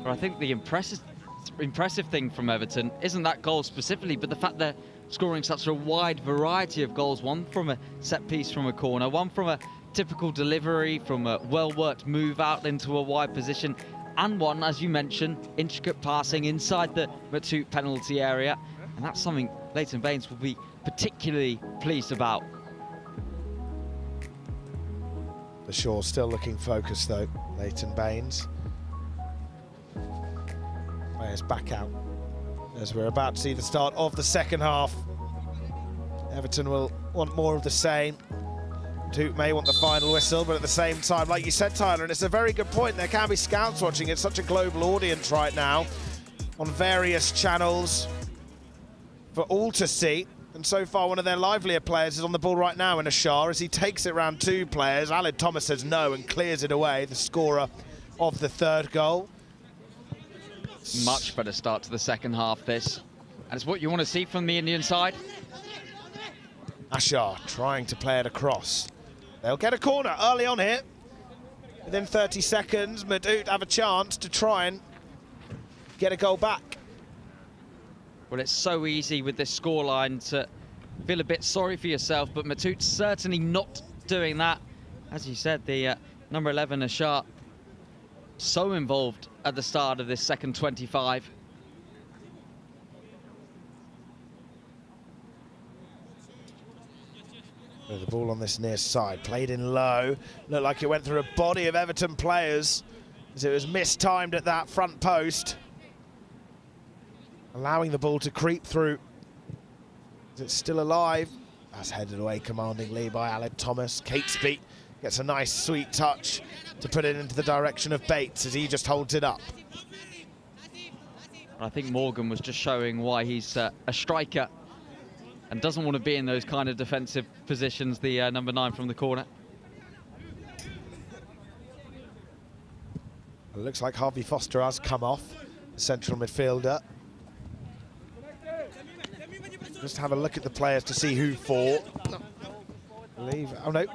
Well, I think the impressive thing from Everton isn't that goal specifically, but the fact they're scoring such a wide variety of goals, one from a set piece from a corner, one from a typical delivery from a well-worked move out into a wide position, and one, as you mentioned, intricate passing inside the Muthoot penalty area, and that's something Leighton Baines will be particularly pleased about. For sure, still looking focused though, Leighton Baines. Players back out as we're about to see the start of the second half. Everton will want more of the same. Muthoot may want the final whistle, but at the same time, like you said, Tyler, and it's a very good point, there can be scouts watching. It's such a global audience right now on various channels for all to see. And so far, one of their livelier players is on the ball right now in Ashar as he takes it round two players. Aled Thomas says no and clears it away, the scorer of the third goal. Much better start to the second half, this. And it's what you want to see from the Indian side. Ashar trying to play it across. They'll get a corner early on here. Within 30 seconds, Muthoot have a chance to try and get a goal back. Well, it's so easy with this scoreline to feel a bit sorry for yourself, but Muthoot's certainly not doing that. As you said, the number 11, Ashar, so involved at the start of this second 25. The ball on this near side, played in low. Looked like it went through a body of Everton players as it was mistimed at that front post. Allowing the ball to creep through. Is it still alive? That's headed away commandingly by Aled Thomas. Catesby gets a nice sweet touch to put it into the direction of Bates as he just holds it up. I think Morgan was just showing why he's a striker and doesn't want to be in those kind of defensive positions, the number 9 from the corner. It looks like Harvey Foster has come off, the central midfielder. Just have a look at the players to see who for. Oh no.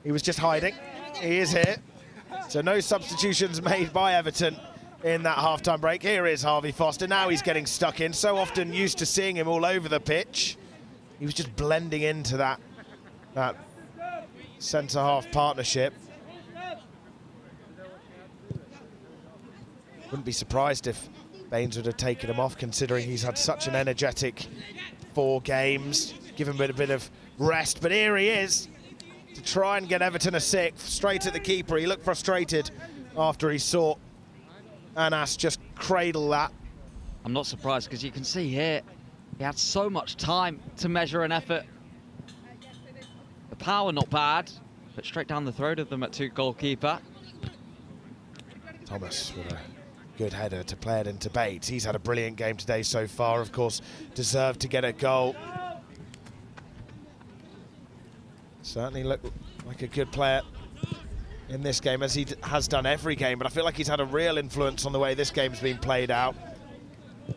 He was just hiding. He is here. So no substitutions made by Everton in that half-time break. Here is Harvey Foster. Now he's getting stuck in. So often used to seeing him all over the pitch. He was just blending into that centre-half partnership. Wouldn't be surprised if Baines would have taken him off, considering he's had such an energetic 4 games. Give him a bit of rest, but here he is to try and get Everton a 6th, straight at the keeper. He looked frustrated after he saw Anas just cradle that. I'm not surprised, because you can see here, he had so much time to measure an effort. The power not bad, but straight down the throat of the Muthoot goalkeeper. Thomas with a good header to play it into Bates. He's had a brilliant game today so far, of course, deserved to get a goal. Certainly looked like a good player in this game, as he has done every game, but I feel like he's had a real influence on the way this game's been played out.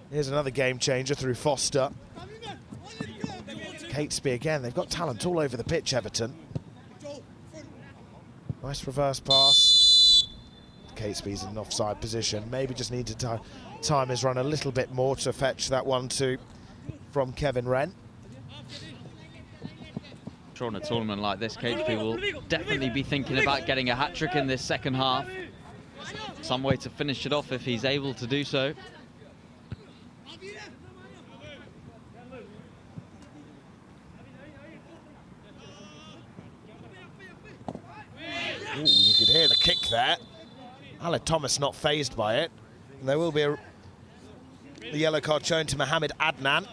Here's another game changer through Foster. Catesby again. They've got talent all over the pitch, Everton. Nice reverse pass. Catesby's in an offside position. Maybe just needed to time his run a little bit more to fetch that 1-2 from Kevin Wren. In a tournament like this, Catesby will definitely be thinking about getting a hat-trick in this second half. Some way to finish it off if he's able to do so. Ooh, you could hear the kick there. Aled Thomas not fazed by it. And there will be the yellow card shown to Mohamed Adnan.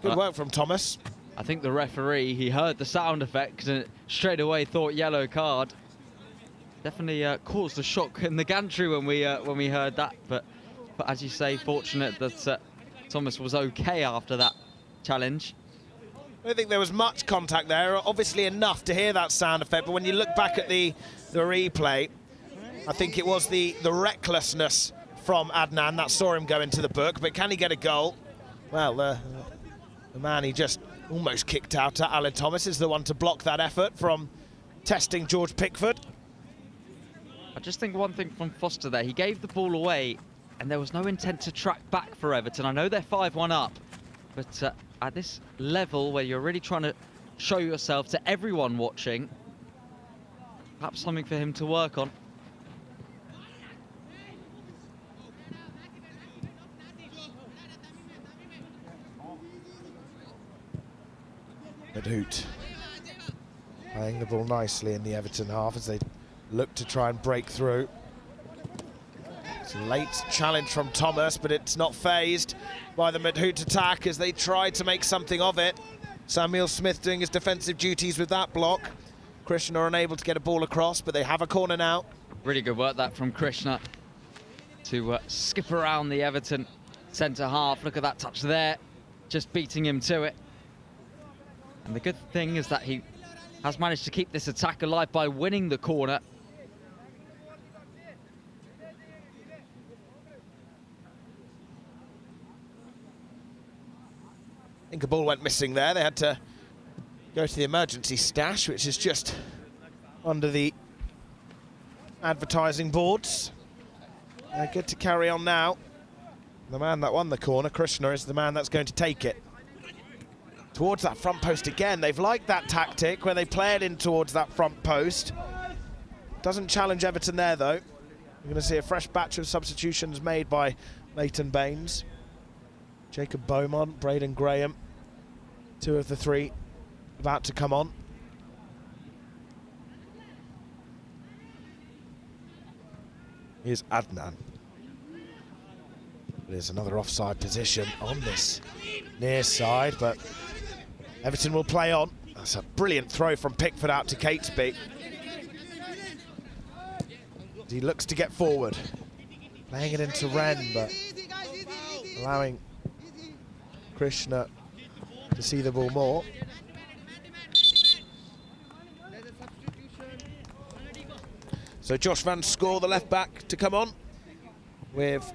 Good work from Thomas. I think the referee, he heard the sound effect and straight away thought yellow card. Definitely caused a shock in the gantry when we heard that. But as you say, fortunate that Thomas was okay after that challenge. I don't think there was much contact there. Obviously enough to hear that sound effect. But when you look back at the replay, I think it was the recklessness from Adnan that saw him go into the book. But can he get a goal? Well, the man he just almost kicked out at Aled Thomas is the one to block that effort from testing George Pickford. I just think one thing from Foster there, he gave the ball away and there was no intent to track back for Everton. I know they're 5-1 up, but at this level where you're really trying to show yourself to everyone watching, perhaps something for him to work on. Muthoot playing the ball nicely in the Everton half as they look to try and break through. It's a late challenge from Thomas, but it's not phased by the Muthoot attack as they try to make something of it. Samuel Smith doing his defensive duties with that block. Krishna are unable to get a ball across, but they have a corner now. Really good work that from Krishna to skip around the Everton centre half. Look at that touch there, just beating him to it. And the good thing is that he has managed to keep this attack alive by winning the corner. I think a ball went missing there. They had to go to the emergency stash, which is just under the advertising boards. They're good to carry on now. The man that won the corner, Krishna, is the man that's going to take it. Towards that front post again. They've liked that tactic where they play it in towards that front post. Doesn't challenge Everton there, though. We're going to see a fresh batch of substitutions made by Leighton Baines. Jacob Beaumont, Braden Graham, 2 of the 3 about to come on. Here's Adnan. There's another offside position on this near side, but Everton will play on. That's a brilliant throw from Pickford out to Catesby. He looks to get forward. playing it into Ren, but allowing Krishna to see the ball more. So Josh Van Score, the left back, to come on with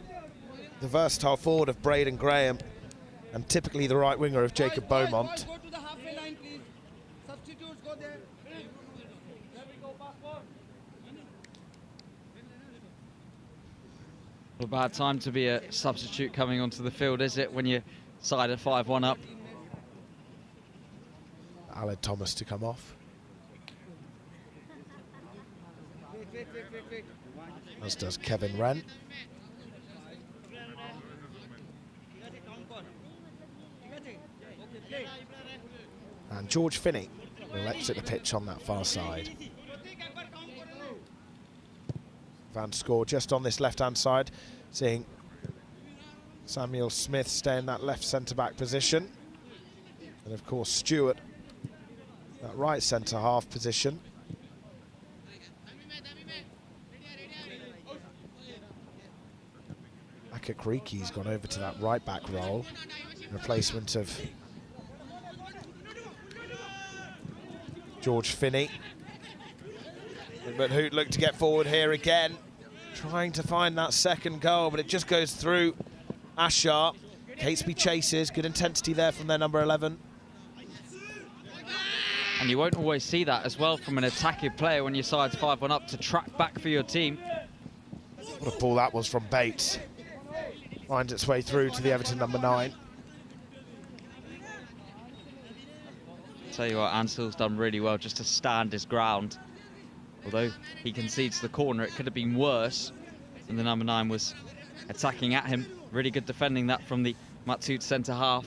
the versatile forward of Braden Graham and typically the right winger of Jacob Beaumont. A bad time to be a substitute coming onto the field, is it, when you're side at 5-1 up? Aled Thomas to come off. As does Kevin Wren. And George Finney will exit the pitch on that far side. Van Score just on this left-hand side, seeing Samuel Smith stay in that left centre-back position. And of course Stewart, that right centre-half position. Akakriki's gone over to that right-back role in replacement of George Finney. But Muthoot looked to get forward here again, trying to find that second goal, but it just goes through Ashar. Catesby chases, good intensity there from their number 11. And you won't always see that as well from an attacking player when your side's 5-1 up, to track back for your team. What a ball that was from Bates. Finds its way through to the Everton number 9. Tell you what, Ansell's done really well just to stand his ground. Although he concedes the corner, it could have been worse. And the number 9 was attacking at him. Really good defending that from the Muthoot centre half.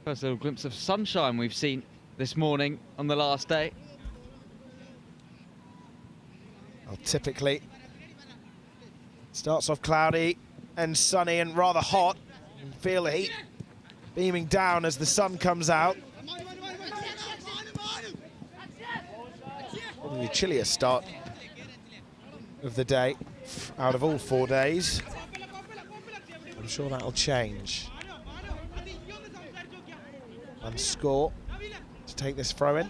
First little glimpse of sunshine we've seen this morning on the last day. Well, typically starts off cloudy and sunny and rather hot. And feel the heat beaming down as the sun comes out. Probably the chilliest start of the day out of all 4 days. I'm sure that'll change. And Score to take this throw in.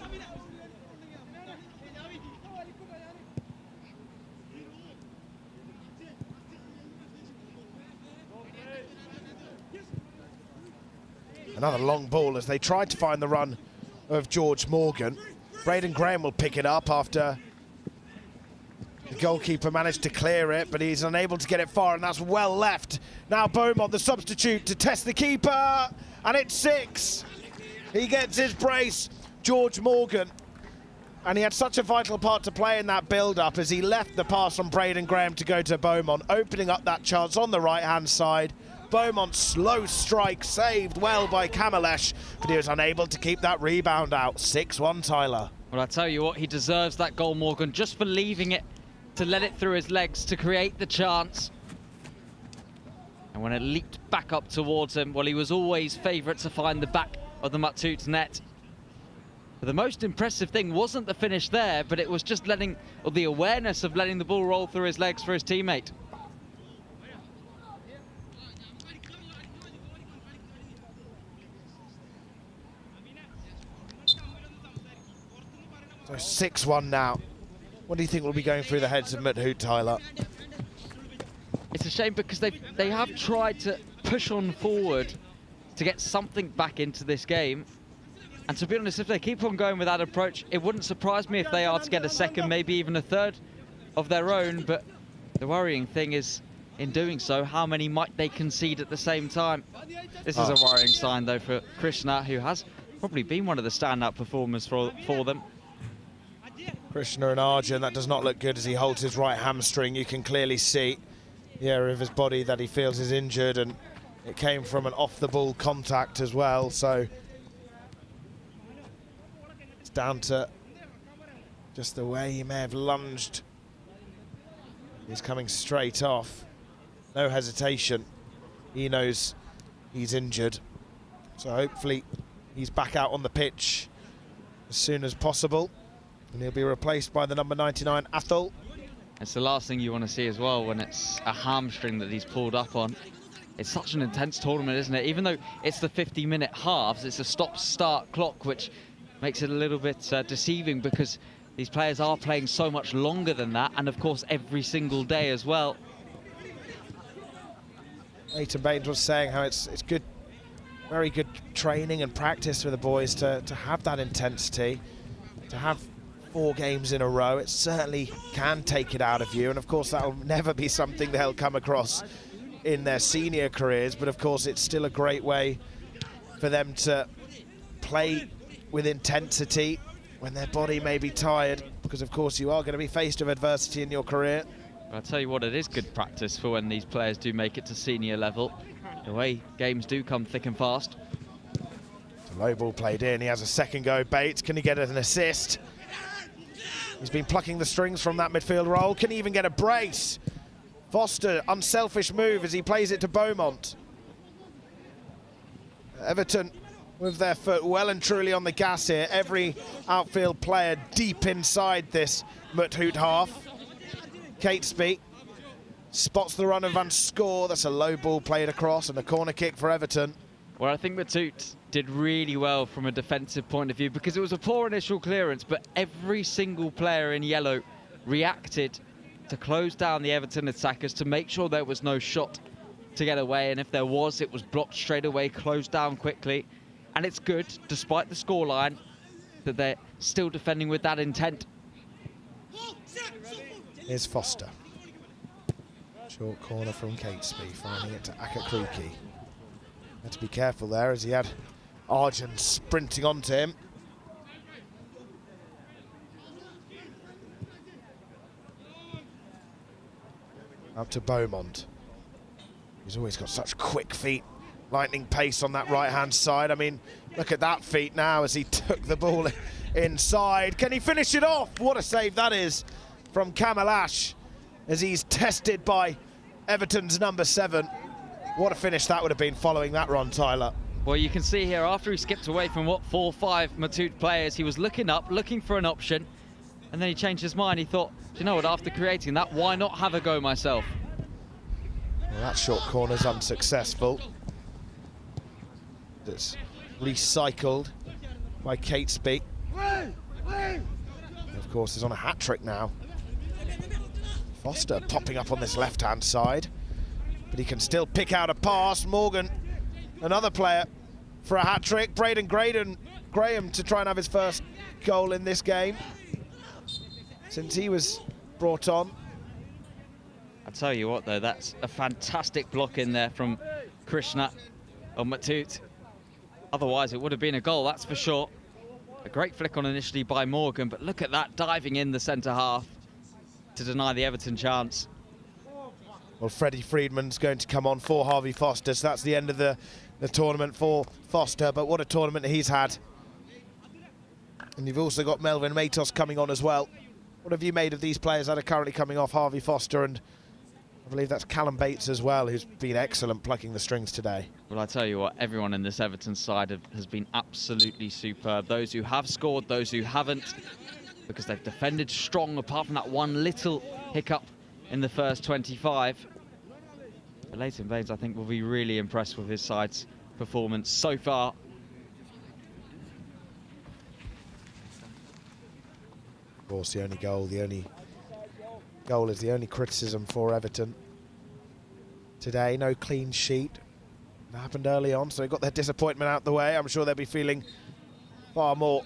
Another long ball as they tried to find the run of George Morgan. Braden Graham will pick it up after the goalkeeper managed to clear it, but he's unable to get it far, and that's well left. Now Beaumont, the substitute, to test the keeper, and it's 6. He gets his brace, George Morgan, and he had such a vital part to play in that build-up as he left the pass from Braden Graham to go to Beaumont, opening up that chance on the right-hand side. Beaumont's slow strike saved well by Kamalesh, but he was unable to keep that rebound out. 6-1 Tyler. Well, I tell you what, he deserves that goal, Morgan, just for leaving it to let it through his legs to create the chance. And when it leaped back up towards him, well, he was always favourite to find the back of the Muthoot net. But the most impressive thing wasn't the finish there, but it was just letting, or the awareness of letting the ball roll through his legs for his teammate. So 6-1 now. What do you think will be going through the heads of Muthoot, Tyler? It's a shame because they have tried to push on forward to get something back into this game. And to be honest, if they keep on going with that approach, it wouldn't surprise me if they are to get a second, maybe even a third of their own. But the worrying thing is, in doing so, how many might they concede at the same time? This is a worrying sign, though, for Krishna, who has probably been one of the standout performers for them. Krishna and Arjun, that does not look good as he holds his right hamstring. You can clearly see the area of his body that he feels is injured, and it came from an off-the-ball contact as well, so it's down to just the way he may have lunged. He's coming straight off. No hesitation. He knows he's injured, so hopefully he's back out on the pitch as soon as possible. And he'll be replaced by the number 99, Athol. It's the last thing you want to see as well when it's a hamstring that he's pulled up on. It's such an intense tournament, isn't it? Even though it's the 50-minute halves, it's a stop-start clock, which makes it a little bit deceiving because these players are playing so much longer than that, and of course every single day as well. Leighton Baines was saying how it's good, very good training and practice for the boys to have that intensity, to have 4 games in a row. It certainly can take it out of you, and of course that'll never be something they'll come across in their senior careers, but of course it's still a great way for them to play with intensity when their body may be tired, because of course you are going to be faced with adversity in your career. I'll tell you what, it is good practice for when these players do make it to senior level. The way games do come thick and fast. The low ball played in, he has a second go. Bates, can he get an assist? He's been plucking the strings from that midfield role. Can he even get a brace? Foster, unselfish move as he plays it to Beaumont. Everton with their foot well and truly on the gas here. Every outfield player deep inside this Muthoot half. Catesby spots the run of Van Score. That's a low ball played across and a corner kick for Everton. Well, I think Muthoot did really well from a defensive point of view because it was a poor initial clearance, but every single player in yellow reacted to close down the Everton attackers to make sure there was no shot to get away, and if there was, it was blocked straight away, closed down quickly. And it's good, despite the scoreline, that they're still defending with that intent. Here's Foster. Short corner from Catesby, finding it to Akakriki. Had to be careful there as he had Arjun sprinting onto him. Up to Beaumont. He's always got such quick feet, lightning pace on that right-hand side. I mean, look at that feet now as he took the ball inside. Can he finish it off? What a save that is from Kamalash as he's tested by Everton's number 7. What a finish that would have been following that run, Tyler. Well, you can see here, after he skipped away from, 4-5 Muthoot players, he was looking up, looking for an option, and then he changed his mind. He thought, do you know what, after creating that, why not have a go myself? Well, that short corner's unsuccessful. That's recycled by Catesby. Of course, he's on a hat-trick now. Foster popping up on this left-hand side, but he can still pick out a pass. Morgan, another player for a hat-trick. Braden Graham to try and have his first goal in this game since he was brought on. I'll tell you what, though, that's a fantastic block in there from Krishna on Muthoot. Otherwise, it would have been a goal, that's for sure. A great flick on initially by Morgan, but look at that, diving in the centre half to deny the Everton chance. Well, Freddie Freedman's going to come on for Harvey Foster, so that's the end of the tournament for Foster, but what a tournament he's had. And you've also got Melvin Matos coming on as well. What have you made of these players that are currently coming off? Harvey Foster, and I believe that's Callum Bates as well, who's been excellent plucking the strings today. Well, I tell you what, everyone in this Everton side has been absolutely superb. Those who have scored, those who haven't, because they've defended strong, apart from that one little hiccup in the first 25. But Leighton Baines, I think, will be really impressed with his side's performance so far. Of course, the only goal is the only criticism for Everton today. No clean sheet. That happened early on, so they got their disappointment out the way. I'm sure they'll be feeling far more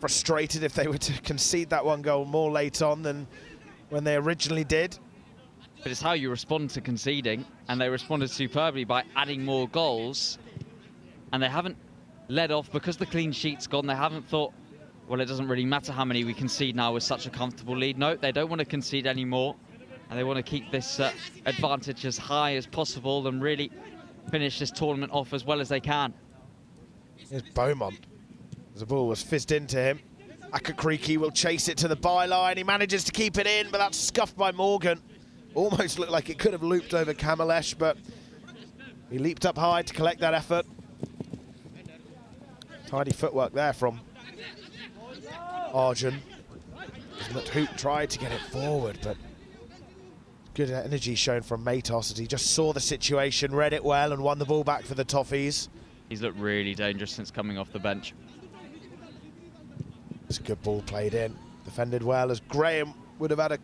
frustrated if they were to concede that one goal more late on than when they originally did. But it's how you respond to conceding, and they responded superbly by adding more goals. And they haven't led off because the clean sheet's gone. They haven't thought, well, it doesn't really matter how many we concede now with such a comfortable lead. No, they don't want to concede anymore, and they want to keep this advantage as high as possible and really finish this tournament off as well as they can. Here's Beaumont. The ball was fizzed into him. Akakriki will chase it to the byline. He manages to keep it in, but that's scuffed by Morgan. Almost looked like it could have looped over Kamalesh, but he leaped up high to collect that effort. Tidy footwork there from Arjun. Muthoot tried to get it forward, but good energy shown from Matos as he just saw the situation, read it well, and won the ball back for the Toffees. He's looked really dangerous since coming off the bench. It's a good ball played in, defended well, as Graham would have had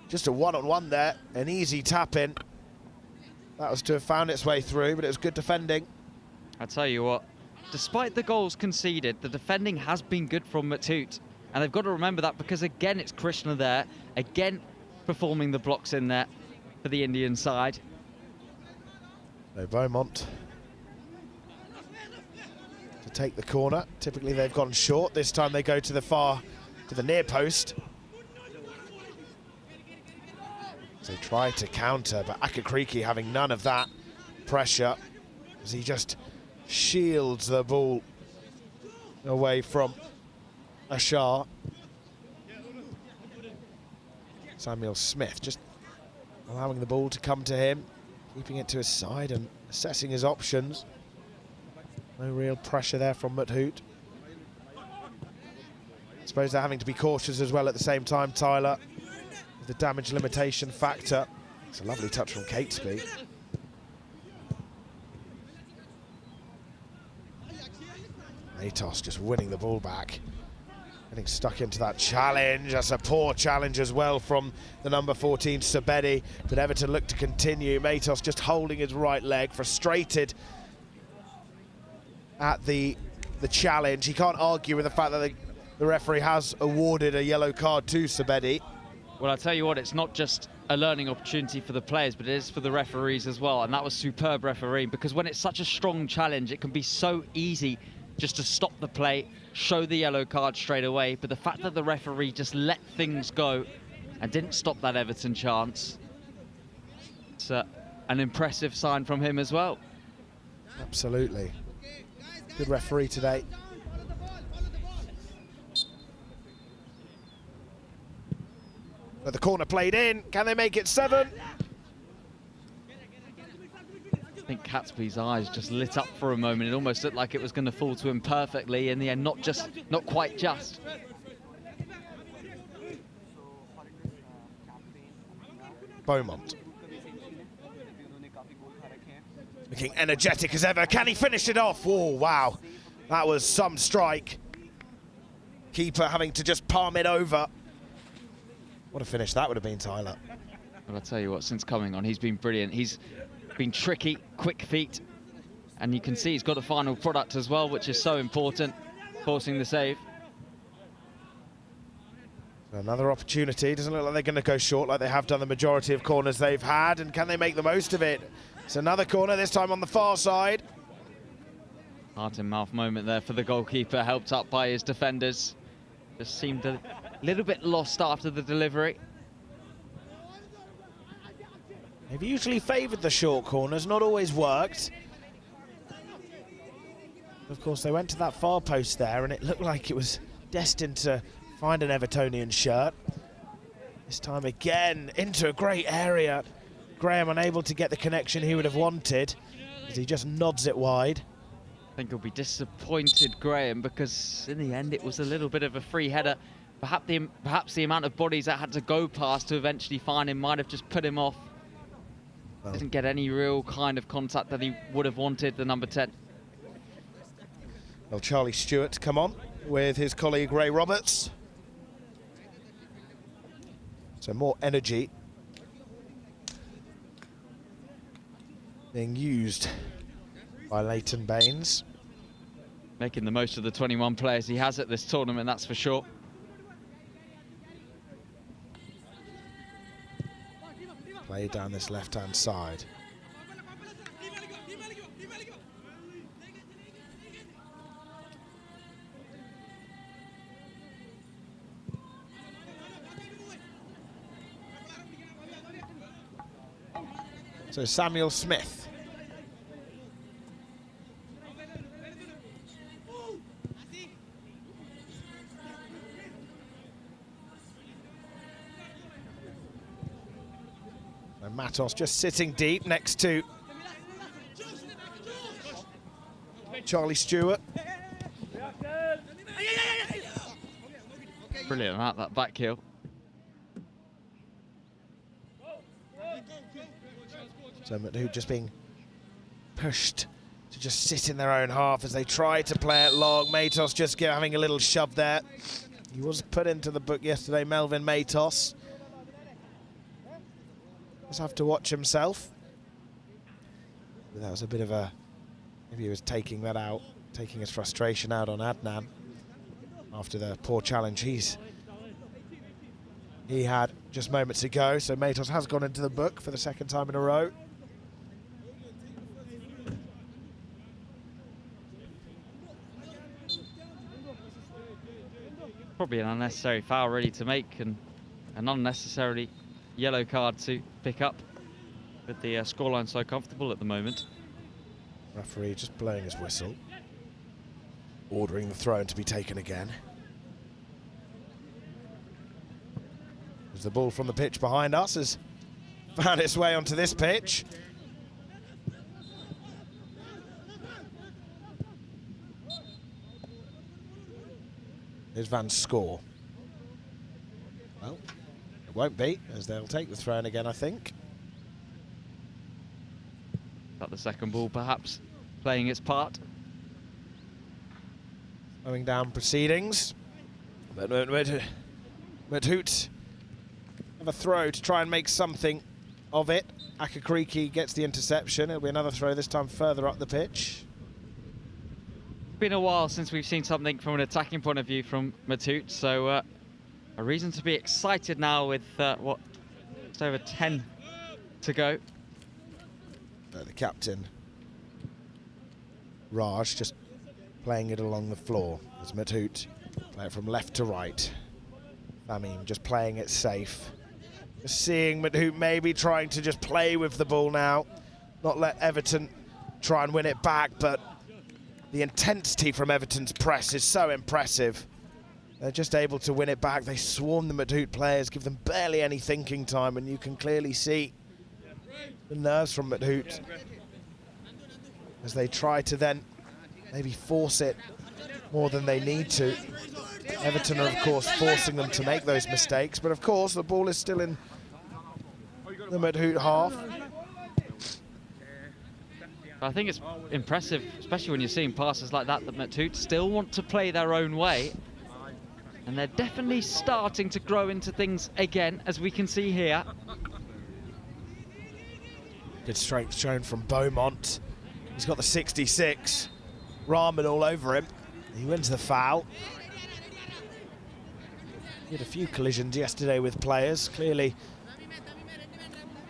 just a one-on-one there, an easy tap in. That was to have found its way through, but it was good defending. I tell you what, despite the goals conceded, the defending has been good from Muthoot. And they've got to remember that, because again, it's Krishna there, again performing the blocks in there for the Indian side. So Beaumont to take the corner. Typically they've gone short. This time they go to the near post. So try to counter, but Akakriki having none of that pressure as he just shields the ball away from Ashar. Samuel Smith just allowing the ball to come to him, keeping it to his side and assessing his options. No real pressure there from Muthoot. I suppose they're having to be cautious as well at the same time, Tyler, with the damage limitation factor. It's a lovely touch from Catesby. Matos just winning the ball back. Getting stuck into that challenge. That's a poor challenge as well from the number 14, Sabedi. But Everton look to continue. Matos just holding his right leg, frustrated at the challenge. He can't argue with the fact that the referee has awarded a yellow card to Sabedi. Well, I'll tell you what, it's not just a learning opportunity for the players, but it is for the referees as well. And that was superb refereeing, because when it's such a strong challenge, it can be so easy just to stop the play, show the yellow card straight away. But the fact that the referee just let things go and didn't stop that Everton chance, it's an impressive sign from him as well. Absolutely. Good referee today. But the corner played in. Can they make it 7? I think Catesby's eyes just lit up for a moment. It almost looked like it was going to fall to him perfectly. In the end, not quite just. Beaumont. Looking energetic as ever. Can he finish it off? Oh, wow. That was some strike. Keeper having to just palm it over. What a finish that would have been, Tyler. Well, I'll tell you what, since coming on, he's been brilliant. He's been tricky, quick feet, and you can see he's got a final product as well, which is so important, forcing the save. Another opportunity. Doesn't look like they're going to go short like they have done the majority of corners they've had, and can they make the most of it? It's another corner, this time on the far side. Heart-in-mouth moment there for the goalkeeper, helped up by his defenders. Just seemed a little bit lost after the delivery. They've usually favoured the short corners, not always worked. Of course, they went to that far post there, and it looked like it was destined to find an Evertonian shirt. This time again, into a great area. Graham unable to get the connection he would have wanted, as he just nods it wide. I think he'll be disappointed, Graham, because in the end it was a little bit of a free header. Perhaps the amount of bodies that had to go past to eventually find him might have just put him off. Well, didn't get any real kind of contact that he would have wanted, the number 10. Well, Charlie Stewart come on with his colleague Ray Roberts. So more energy being used by Leighton Baines. Making the most of the 21 players he has at this tournament, that's for sure. Play down this left-hand side. So Samuel Smith. And Matos just sitting deep next to Charlie Stewart. Brilliant that back heel. So Muthoot just being pushed to just sit in their own half as they try to play it long. Matos just having a little shove there. He was put into the book yesterday, Melvin Matos. Just have to watch himself. But that was a bit of a... Maybe he was taking that out, taking his frustration out on Adnan after the poor challenge he had just moments ago. So Matos has gone into the book for the second time in a row. Probably an unnecessary foul ready to make, and an unnecessarily yellow card to pick up with the scoreline so comfortable at the moment. Referee just blowing his whistle, ordering the throw to be taken again. As the ball from the pitch behind us has found its way onto this pitch. Here's Van Score. Well, it won't be, as they'll take the throw in again, I think. That the second ball perhaps playing its part. Slowing down proceedings. Muthoot have a throw to try and make something of it. Akakriki gets the interception. It'll be another throw, this time further up the pitch. Been a while since we've seen something from an attacking point of view from Muthoot, so a reason to be excited now with what, just over 10 to go. The captain, Raj, just playing it along the floor as Muthoot play it from left to right. Famim just playing it safe. Just seeing Muthoot maybe trying to just play with the ball now, not let Everton try and win it back, but the intensity from Everton's press is so impressive. They're just able to win it back. They swarm the Muthoot players, give them barely any thinking time, and you can clearly see the nerves from Muthoot as they try to then maybe force it more than they need to. Everton are, of course, forcing them to make those mistakes, but of course the ball is still in the Muthoot half. I think it's impressive, especially when you're seeing passes like that Muthoot still want to play their own way. And they're definitely starting to grow into things again, as we can see here. Good strength shown from Beaumont. He's got the 66. Rahman all over him. He wins the foul. He had a few collisions yesterday with players. Clearly,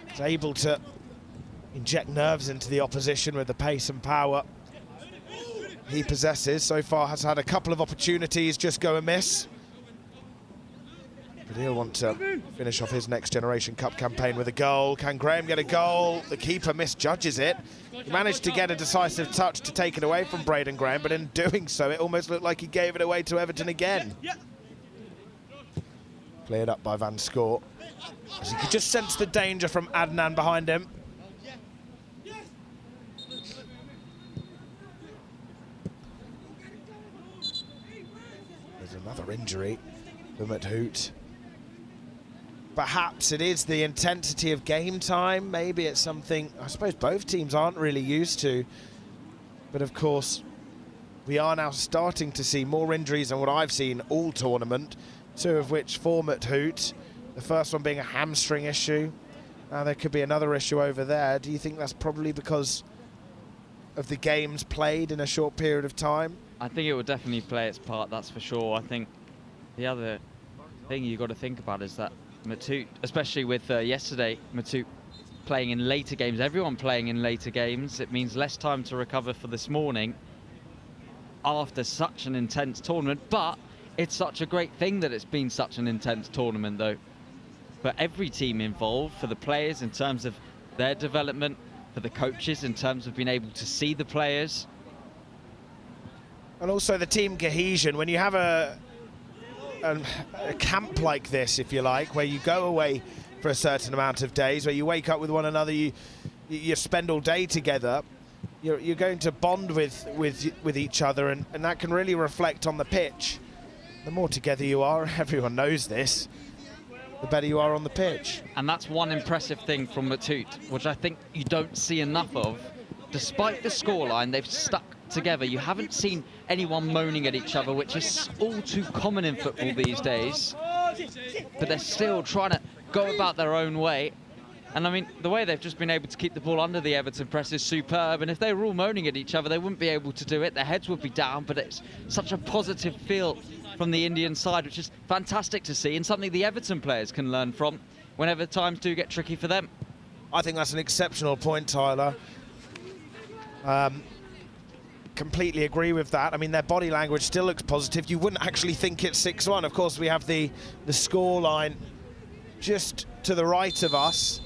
he's able to inject nerves into the opposition with the pace and power he possesses. So far has had a couple of opportunities just go amiss. But he'll want to finish off his Next Generation Cup campaign with a goal. Can Graham get a goal? The keeper misjudges it. He managed to get a decisive touch to take it away from Braden Graham, but in doing so, it almost looked like he gave it away to Everton again. Cleared up by Van Score, as he could just sense the danger from Adnan behind him. There's another injury for Muthoot. Perhaps it is the intensity of game time. Maybe it's something I suppose both teams aren't really used to. But of course, we are now starting to see more injuries than what I've seen all tournament. 2 of which for Muthoot. The first one being a hamstring issue. Now there could be another issue over there. Do you think that's probably because of the games played in a short period of time? I think it will definitely play its part, that's for sure. I think the other thing you've got to think about is that Muthoot, especially with yesterday, Muthoot playing in later games, everyone playing in later games, it means less time to recover for this morning after such an intense tournament. But it's such a great thing that it's been such an intense tournament, though, for every team involved, for the players in terms of their development, for the coaches in terms of being able to see the players. And also the team cohesion. When you have a camp like this, if you like, where you go away for a certain amount of days, where you wake up with one another, you spend all day together, you're going to bond with each other, and that can really reflect on the pitch. the more together you are, everyone knows this, the better you are on the pitch. And that's one impressive thing from Muthoot, which I think you don't see enough of. Despite the scoreline, they've stuck together. You haven't seen anyone moaning at each other, which is all too common in football these days. But they're still trying to go about their own way. And I mean, the way they've just been able to keep the ball under the Everton press is superb. And if they were all moaning at each other, they wouldn't be able to do it. Their heads would be down, but it's such a positive feel from the Indian side, which is fantastic to see and something the Everton players can learn from whenever times do get tricky for them. I think that's an exceptional point, Tyler. Completely agree with that. I mean, their body language still looks positive. You wouldn't actually think it's 6-1. Of course, we have the score line just to the right of us.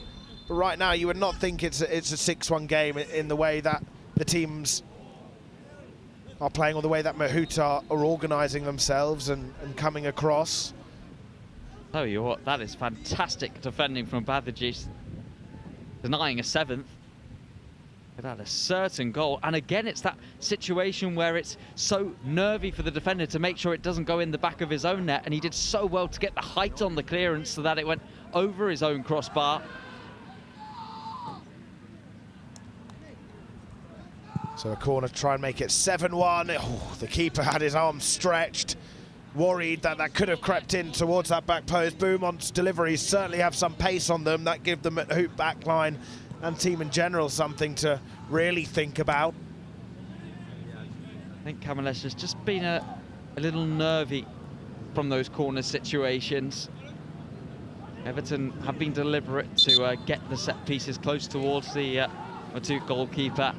But right now, you would not think it's a 6-1 game in the way that the teams are playing or the way that Muthoot are organising themselves and coming across. Tell you what, that is fantastic defending from Badajis, denying a 7th. Without a certain goal. And again, it's that situation where it's so nervy for the defender to make sure it doesn't go in the back of his own net, and he did so well to get the height on the clearance so that it went over his own crossbar. So a corner to try and make it 7-1. Oh, the keeper had his arms stretched, worried that that could have crept in towards that back post. Beaumont's deliveries certainly have some pace on them. That give them a hoop back line and team in general something to really think about. I think Kamalesh has just been a little nervy from those corner situations. Everton have been deliberate to get the set pieces close towards the Muthoot goalkeeper.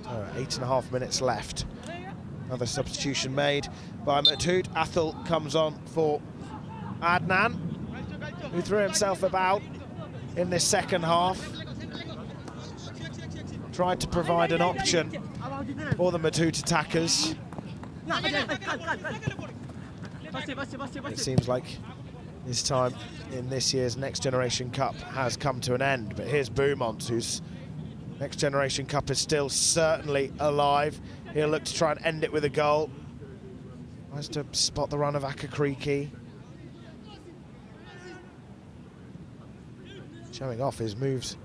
So 8.5 minutes left. Another substitution made by Muthoot. Athel comes on for Adnan, who threw himself about in this second half. Tried to provide an option for the Muthoot attackers. It seems like his time in this year's Next Generation Cup has come to an end. But here's Beaumont, whose Next Generation Cup is still certainly alive. He'll look to try and end it with a goal. Tries to spot the run of Akakriki. Showing off his moves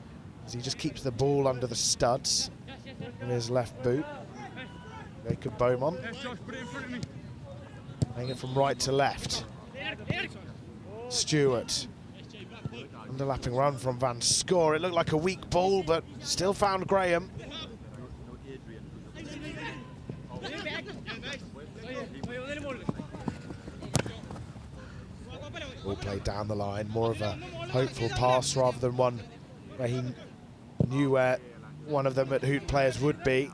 as he just keeps the ball under the studs in his left boot. Jacob Beaumont playing it from right to left. Stewart, underlapping run from Van Score. It looked like a weak ball, but still found Graham. Ball played down the line, more of a hopeful pass rather than one where he knew where one of the Muthoot players would be.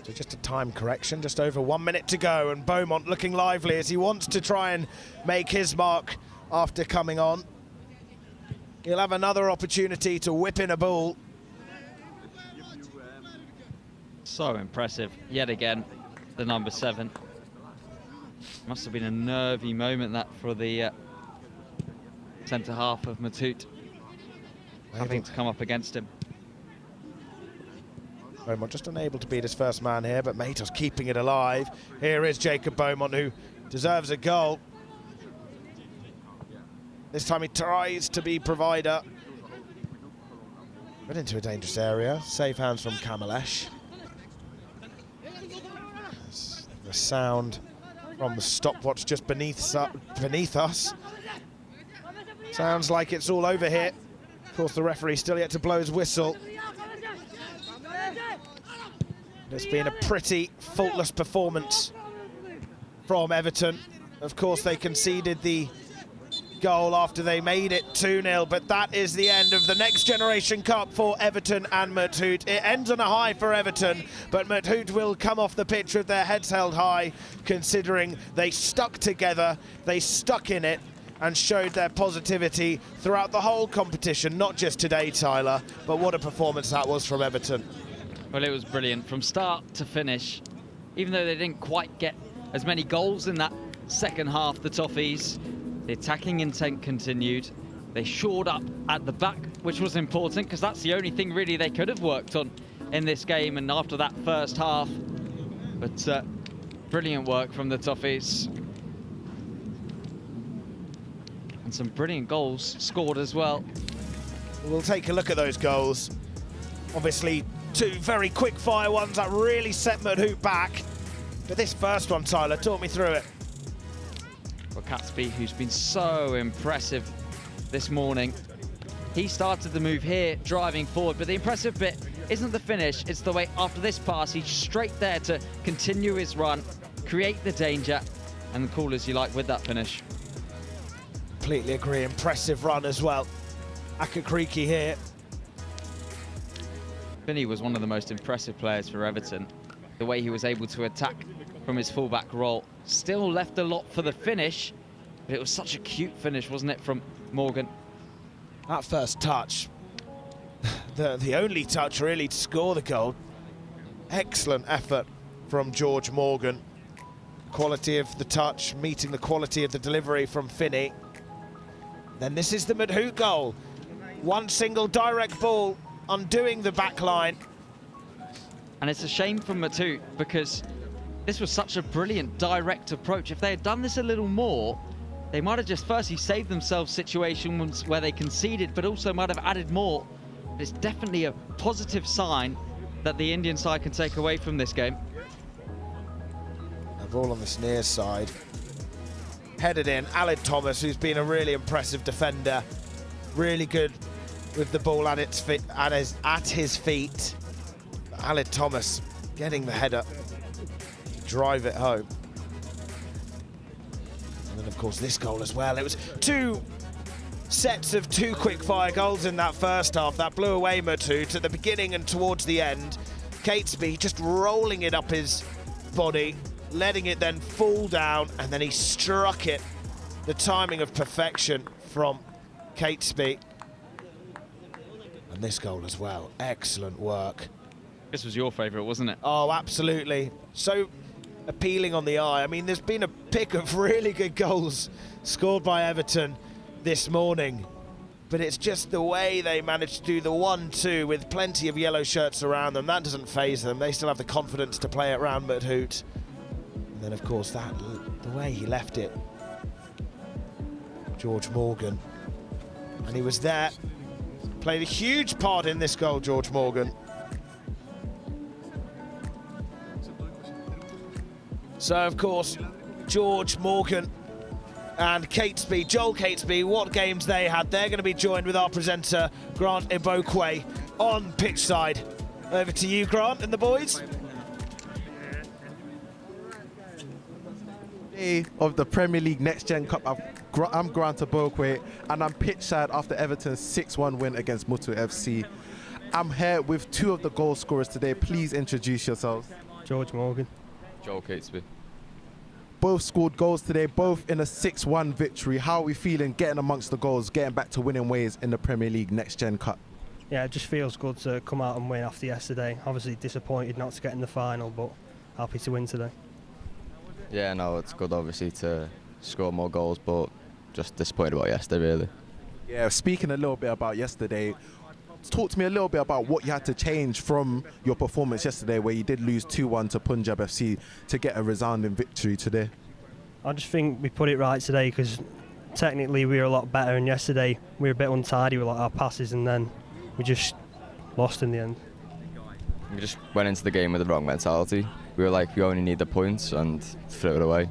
So just a time correction, just over 1 minute to go, and Beaumont looking lively as he wants to try and make his mark after coming on. He'll have another opportunity to whip in a ball. So impressive, yet again, the number 7. Must have been a nervy moment that for the centre half of Muthoot, having to come up against him. Beaumont just unable to beat his first man here, but Matos keeping it alive. Here is Jacob Beaumont, who deserves a goal. This time he tries to be provider. But into a dangerous area. Safe hands from Kamalesh. The sound from the stopwatch just beneath us. Sounds like it's all over here. Of course, the referee still yet to blow his whistle. It's been a pretty faultless performance from Everton. Of course, they conceded the goal after they made it 2-0, but that is the end of the Next Generation Cup for Everton and Muthoot. It ends on a high for Everton, but Muthoot will come off the pitch with their heads held high, considering they stuck together, they stuck in it, and showed their positivity throughout the whole competition, not just today, Tyler, but what a performance that was from Everton. Well, it was brilliant from start to finish. Even though they didn't quite get as many goals in that second half, the Toffees, the attacking intent continued. They shored up at the back, which was important because that's the only thing really they could have worked on in this game. And after that first half, but brilliant work from the Toffees. And some brilliant goals scored as well. We'll take a look at those goals. Obviously, two very quick fire ones that really set Muthoot back. But this first one, Tyler, talk me through it. Well, Catesby, who's been so impressive this morning, he started the move here, driving forward, but the impressive bit isn't the finish, it's the way after this pass, he's straight there to continue his run, create the danger, and cool as you like with that finish. Completely agree, impressive run as well. Akakriki here. Finney was one of the most impressive players for Everton. The way he was able to attack from his fullback role. Still left a lot for the finish, but it was such a cute finish, wasn't it, from Morgan? That first touch, the only touch really to score the goal. Excellent effort from George Morgan. Quality of the touch, meeting the quality of the delivery from Finney. Then this is the Muthoot goal. One single direct ball, undoing the back line. And it's a shame for Muthoot because this was such a brilliant direct approach. If they had done this a little more, they might have just firstly saved themselves situations where they conceded, but also might have added more. It's definitely a positive sign that the Indian side can take away from this game. A ball on this near side. Headed in, Aled Thomas, who's been a really impressive defender. Really good with the ball at his feet. Aled Thomas getting the header to drive it home. And then, of course, this goal as well. It was two sets of two quick-fire goals in that first half. That blew away Muthoot at the beginning and towards the end. Catesby just rolling it up his body, letting it then fall down, and then he struck it. The timing of perfection from Catesby. And this goal as well. Excellent work. This was your favourite, wasn't it? Oh, absolutely. So appealing on the eye. I mean, there's been a pick of really good goals scored by Everton this morning, but it's just the way they managed to do the 1-2 with plenty of yellow shirts around them. That doesn't faze them. They still have the confidence to play it around Muthoot. And then, of course, the way he left it, George Morgan. And he was there. Played a huge part in this goal, George Morgan. So, of course, George Morgan and Catesby, Joel Catesby, what games they had. They're going to be joined with our presenter, Grant Ibokwe, on pitch side. Over to you, Grant, and the boys. Of the Premier League Next Gen Cup, I'm Grant Ibokwe, and I'm pitch side after Everton's 6-1 win against Muthoot FC. I'm here with two of the goal scorers today. Please introduce yourselves. George Morgan. Joel Catesby. Both scored goals today, both in a 6-1 victory. How are we feeling getting amongst the goals, getting back to winning ways in the Premier League Next Gen Cup? Yeah, it just feels good to come out and win after yesterday. Obviously disappointed not to get in the final, but happy to win today. Yeah, no, it's good obviously to score more goals, but just disappointed about yesterday, really. Yeah, speaking a little bit about yesterday, talk to me a little bit about what you had to change from your performance yesterday, where you did lose 2-1 to Punjab FC, to get a resounding victory today. I just think we put it right today because technically we were a lot better, and yesterday we were a bit untidy with our passes, and then we just lost in the end. We just went into the game with the wrong mentality. We were like, we only need the points, and threw it away.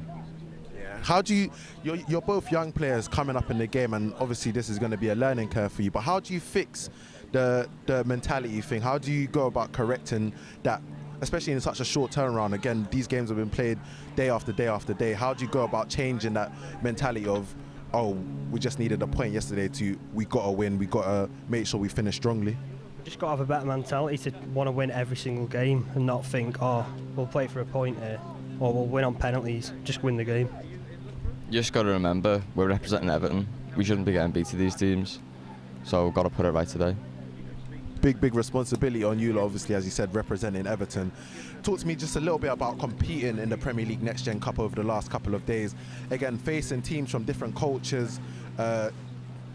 How do you, you're both young players coming up in the game, and obviously this is going to be a learning curve for you, but how do you fix the mentality thing? How do you go about correcting that, especially in such a short turnaround? Again, these games have been played day after day after day. How do you go about changing that mentality of, oh, we just needed a point yesterday, to we got to win, we got to make sure we finish strongly? Just got to have a better mentality to want to win every single game and not think, oh, we'll play for a point here or we'll win on penalties. Just win the game. You just got to remember, we're representing Everton. We shouldn't be getting beat to these teams. So we've got to put it right today. Big responsibility on you lot, obviously, as you said, representing Everton. Talk to me just a little bit about competing in the Premier League Next Gen Cup over the last couple of days. Again, facing teams from different cultures,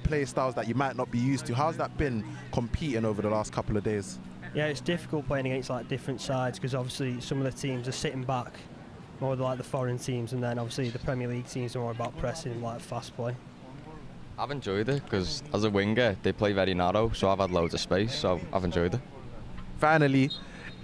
play styles that you might not be used to. How's that been competing over the last couple of days? Yeah, it's difficult playing against like different sides because obviously some of the teams are sitting back, more like the foreign teams, and then obviously the Premier League teams are more about pressing, like fast play. I've enjoyed it because as a winger, they play very narrow, so I've had loads of space, so I've enjoyed it. Finally,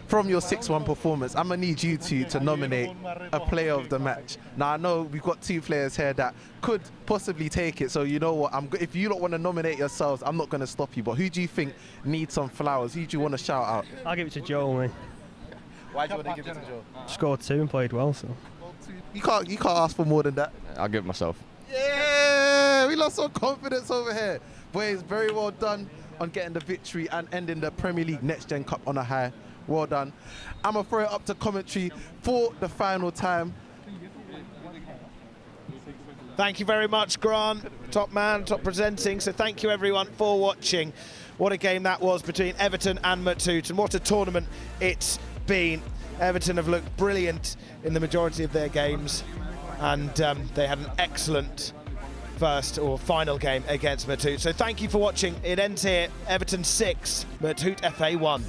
from your 6-1 performance, I'm going to need you two to nominate a player of the match. Now, I know we've got 2 players here that could possibly take it, so you know what, if you don't want to nominate yourselves, I'm not going to stop you, but who do you think needs some flowers? Who do you want to shout out? I'll give it to Joe, mate. Why do you want to give it to Joe? Scored 2 and played well, so. You can't ask for more than that. I'll give it myself. Yeah, we lost some confidence over here. Boys, very well done on getting the victory and ending the Premier League Next Gen Cup on a high. Well done. I'm going to throw it up to commentary for the final time. Thank you very much, Grant. Top man, top presenting. So thank you everyone for watching. What a game that was between Everton and Muthoot, and what a tournament it's been. Everton have looked brilliant in the majority of their games, and they had an excellent first or final game against Muthoot. So thank you for watching. It ends here. Everton 6, Muthoot FA 1.